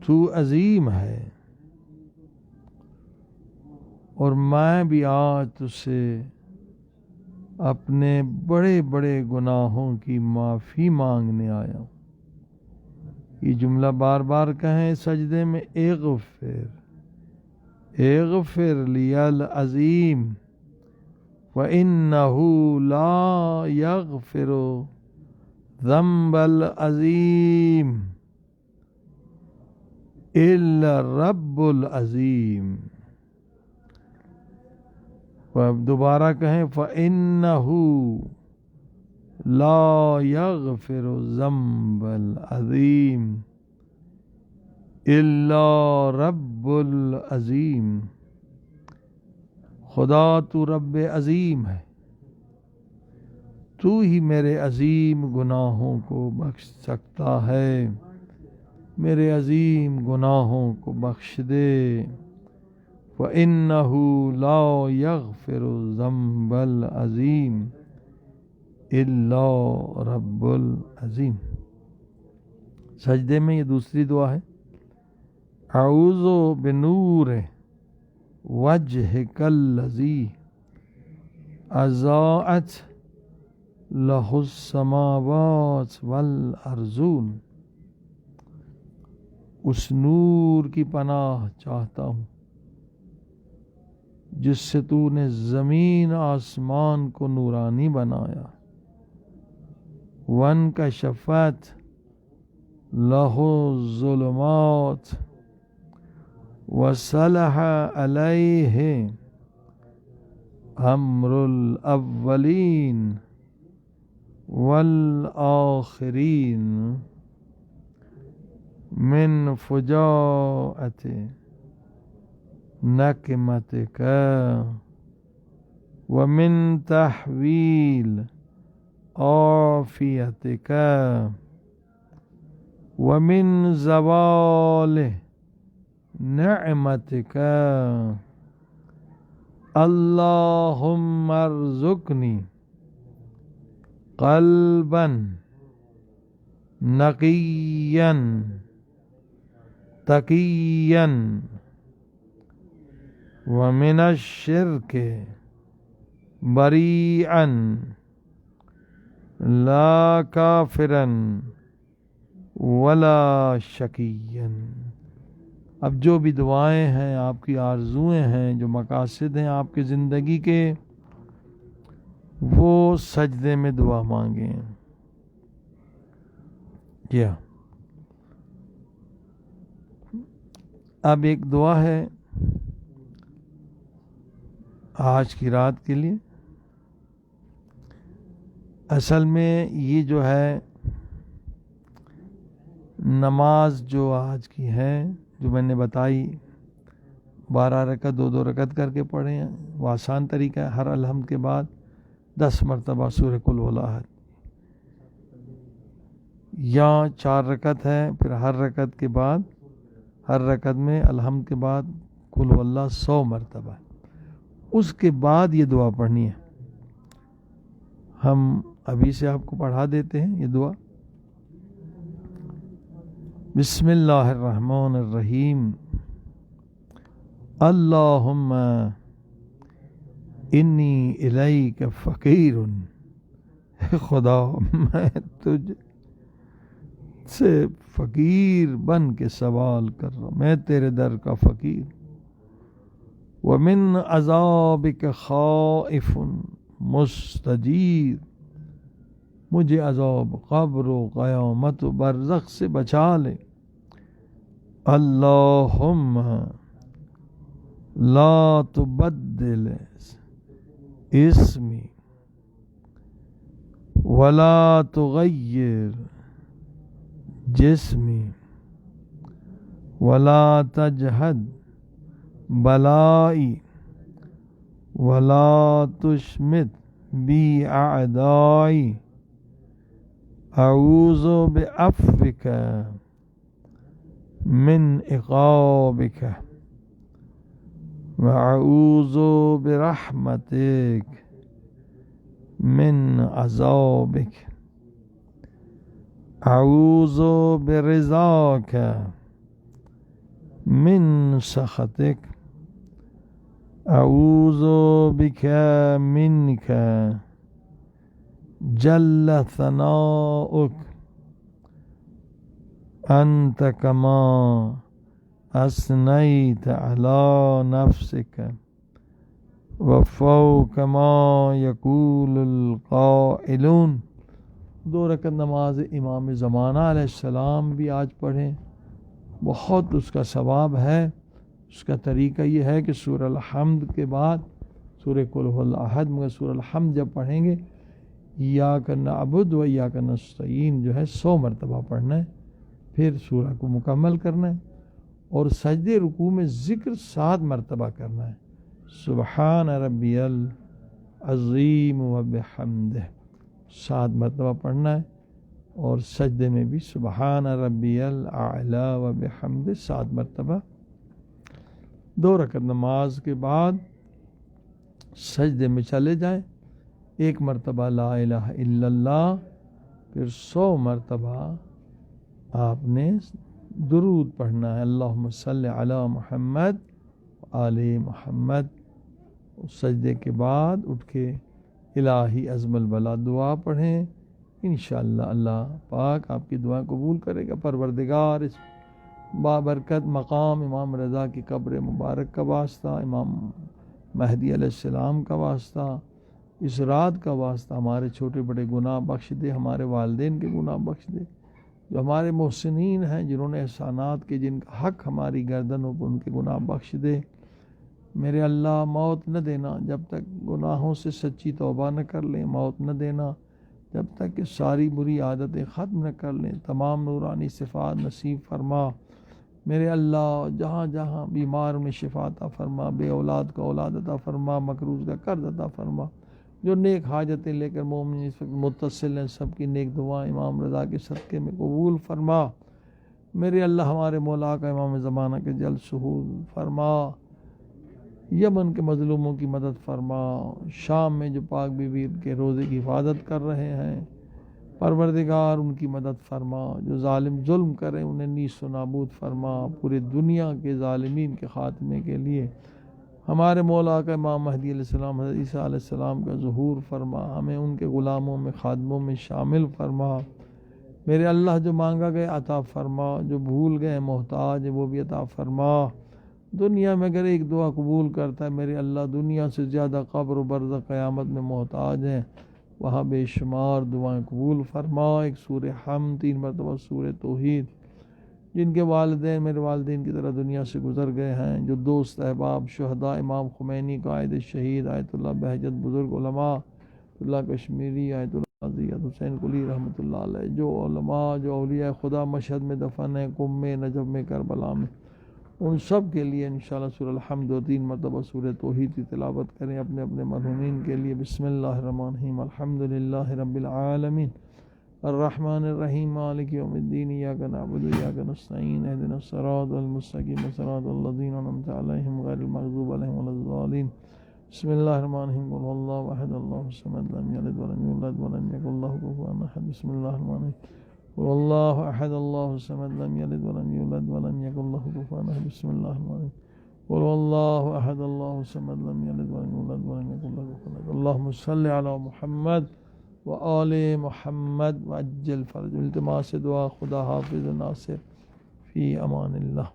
تو عظیم ہے اور میں بھی آج تجھ سے اپنے بڑے بڑے گناہوں کی معافی مانگنے آیا ہوں۔ یہ جملہ بار بار کہیں سجدے میں، اغفر لی العظیم وَإِنَّهُ لَا يَغْفِرُ ذنب العظیم الا الرب العظیم۔ و اب دوبارہ کہیں فَإِنَّهُ لا یغفر الذنب العظیم الا رب العظیم، خدا تو رب عظیم ہے، تو ہی میرے عظیم گناہوں کو بخش سکتا ہے، میرے عظیم گناہوں کو بخش دے۔ فَإِنَّهُ لَا يَغْفِرُ الذَّنبَ الْعَظِيمَ إِلَّا رَبُّ الْعَظِيمِ۔ سجدے میں یہ دوسری دعا ہے، اعوذ بنور وجهك الذی اضاءت له السماوات والارضون، اس نور کی پناہ چاہتا ہوں جس سے تو نے زمین آسمان کو نورانی بنایا۔ وانکشفت له الظلمات وصلح علیہ امر الاولین والآخرین من فجاءت نقمتک ومن تحویل عافیتک ومن زوال نعمتک۔ اللہم ارزقنی قلبا نقیا تقیا ومن الشرک بریئا لا کافرا ولا شقیا۔ اب جو بھی دعائیں ہیں، آپ کی آرزوئیں ہیں، جو مقاصد ہیں آپ کی زندگی کے، وہ سجدے میں دعا مانگیں۔ کیا اب ایک دعا ہے آج کی رات کے لیے۔ اصل میں یہ جو ہے نماز جو آج کی ہے، جو میں نے بتائی 12 رکعت 2 رکعت کر کے پڑھیں، وہ آسان طریقہ ہے۔ ہر الحمد کے بعد 10 مرتبہ سورہ قل ہو اللہ احد، یا 4 رکعت ہے، پھر ہر رکعت کے بعد، ہر رکعت میں الحمد کے بعد قل ہو اللہ 100 مرتبہ، اس کے بعد یہ دعا پڑھنی ہے۔ ہم ابھی سے آپ کو پڑھا دیتے ہیں یہ دعا۔ بسم اللہ الرحمن الرحیم۔ اللہم انی الیک فقیر، خدا میں تجھ سے فقیر بن کے سوال کر رہا ہوں، میں تیرے در کا فقیر۔ ومن عذابک خائف مستجیر، مجھے عذاب قبر و قیامت و برزخ سے بچا لے۔ اللہم لا تبدل اسمی ولا تغیر جسمی ولا تجہد بلائی ولا تشمت بی اعدائی، اعوذ بعفوک من عقابک واعوذ برحمتک من عذابک، اعوذ برضاک من سخطک، اعوذ بک منک جل ثناؤک انت کما اثنیت علی نفسک وفوق ما یقول القائلون۔ 2 رکعت نماز امام زمانہ علیہ السلام بھی آج پڑھیں، بہت اس کا ثواب ہے۔ اس کا طریقہ یہ ہے کہ سورہ الحمد کے بعد سورہ قل هو اللہ احد، مگر سورہ الحمد جب پڑھیں گے ایاک نعبد و ایاک نستعین جو ہے 100 مرتبہ پڑھنا ہے، پھر سورہ کو مکمل کرنا ہے، اور سجدے رکوع میں ذکر 7 مرتبہ کرنا ہے، سبحان ربی العظیم و بحمدہ 7 مرتبہ پڑھنا ہے، اور سجدے میں بھی سبحان ربی الاعلی و بحمدہ 7 مرتبہ۔ 2 رکعت نماز کے بعد سجدے میں چلے جائیں، 1 مرتبہ لا الہ الا اللہ، پھر 100 مرتبہ آپ نے درود پڑھنا ہے، اللہم صلی علی محمد آل محمد۔ سجدے کے بعد اٹھ کے الہی عظم البلا دعا پڑھیں، انشاءاللہ اللہ پاک آپ کی دعا قبول کرے گا۔ پروردگار اس بابرکت مقام امام رضا کی قبر مبارک کا واسطہ، امام مہدی علیہ السلام کا واسطہ، اس رات کا واسطہ، ہمارے چھوٹے بڑے گناہ بخش دے، ہمارے والدین کے گناہ بخش دے، جو ہمارے محسنین ہیں جنہوں نے احسانات کے، جن کا حق ہماری گردنوں پر، ان کے گناہ بخش دے۔ میرے اللہ موت نہ دینا جب تک گناہوں سے سچی توبہ نہ کر لیں، موت نہ دینا جب تک کہ ساری بری عادتیں ختم نہ کر لیں، تمام نورانی صفات نصیب فرما۔ میرے اللہ جہاں جہاں بیمار میں شفا عطا فرما، بے اولاد کا اولاد عطا فرما، مقروض کا قرض عطا فرما، جو نیک حاجتیں لے کر مومن اس وقت متصل ہیں، سب کی نیک دعائیں امام رضا کے صدقے میں قبول فرما۔ میرے اللہ ہمارے مولا کا امام زمانہ کے جلد ظہور فرما، یمن کے مظلوموں کی مدد فرما، شام میں جو پاک بی بی کے روزے کی حفاظت کر رہے ہیں پروردگار ان کی مدد فرما، جو ظالم ظلم کریں انہیں نیست و نابود فرما، پورے دنیا کے ظالمین کے خاتمے کے لیے ہمارے مولا کا امام مہدی علیہ السلام، حضرت عیسیٰ علیہ السلام کا ظہور فرما، ہمیں ان کے غلاموں میں خادموں میں شامل فرما۔ میرے اللہ جو مانگا گئے عطا فرما، جو بھول گئے محتاج ہیں وہ بھی عطا فرما۔ دنیا میں اگر ایک دعا قبول کرتا ہے میرے اللہ، دنیا سے زیادہ قبر و برزخ قیامت میں محتاج ہیں، وہاں بے شمار دعائیں قبول فرما۔ ایک سورہ حمد، 3 مرتبہ سورہ توحید، جن کے والدین میرے والدین کی طرح دنیا سے گزر گئے ہیں، جو دوست احباب شہداء، امام خمینی قائد شہید آیت اللہ بہجت، بزرگ علماء اللہ کشمیری، آیت اللہ زیاد حسین قلی رحمۃ اللہ علیہ، جو علماء جو اولیاء خدا مشہد میں دفن ہیں، قم میں، نجف میں، کربلا میں، ان سب کے لیے انشاءاللہ سورہ الحمد اور 3 مرتبہ سورہ توحید کی تلاوت کریں اپنے اپنے مرحومین کے لیے۔ بسم اللہ الرحمن الرحیم، الحمدللہ رب العالمین، الرحمن الرحیم، مالک یوم الدین، ایاک نعبد و ایاک نستعین، اہدنا الصراط المستقیم، صراط الذین انعمت علیہم غیر المغضوب علیہم ولا الضالین۔ بسم اللہ الرحمن الرحیم، قل هو اللہ احد اللہ الصمد لم یلد ولم یولد ولم یکن له کفوا احد۔ بسم اللہ الرحمن الرحیم، قل اللہ احد اللہ الصمد لم یلد ولم یولد ولم یکن له کفوا احد۔ بسم اللہ الرحمن الرحیم، قل اللہ احد اللہ الصمد لم یلد ولم یولد ولم یکن له کفوا احد۔ اللہم صلی علی محمد وآل محمد وعجل فرج۔ التماس دعا، خدا حافظ ناصر، فی امان اللہ۔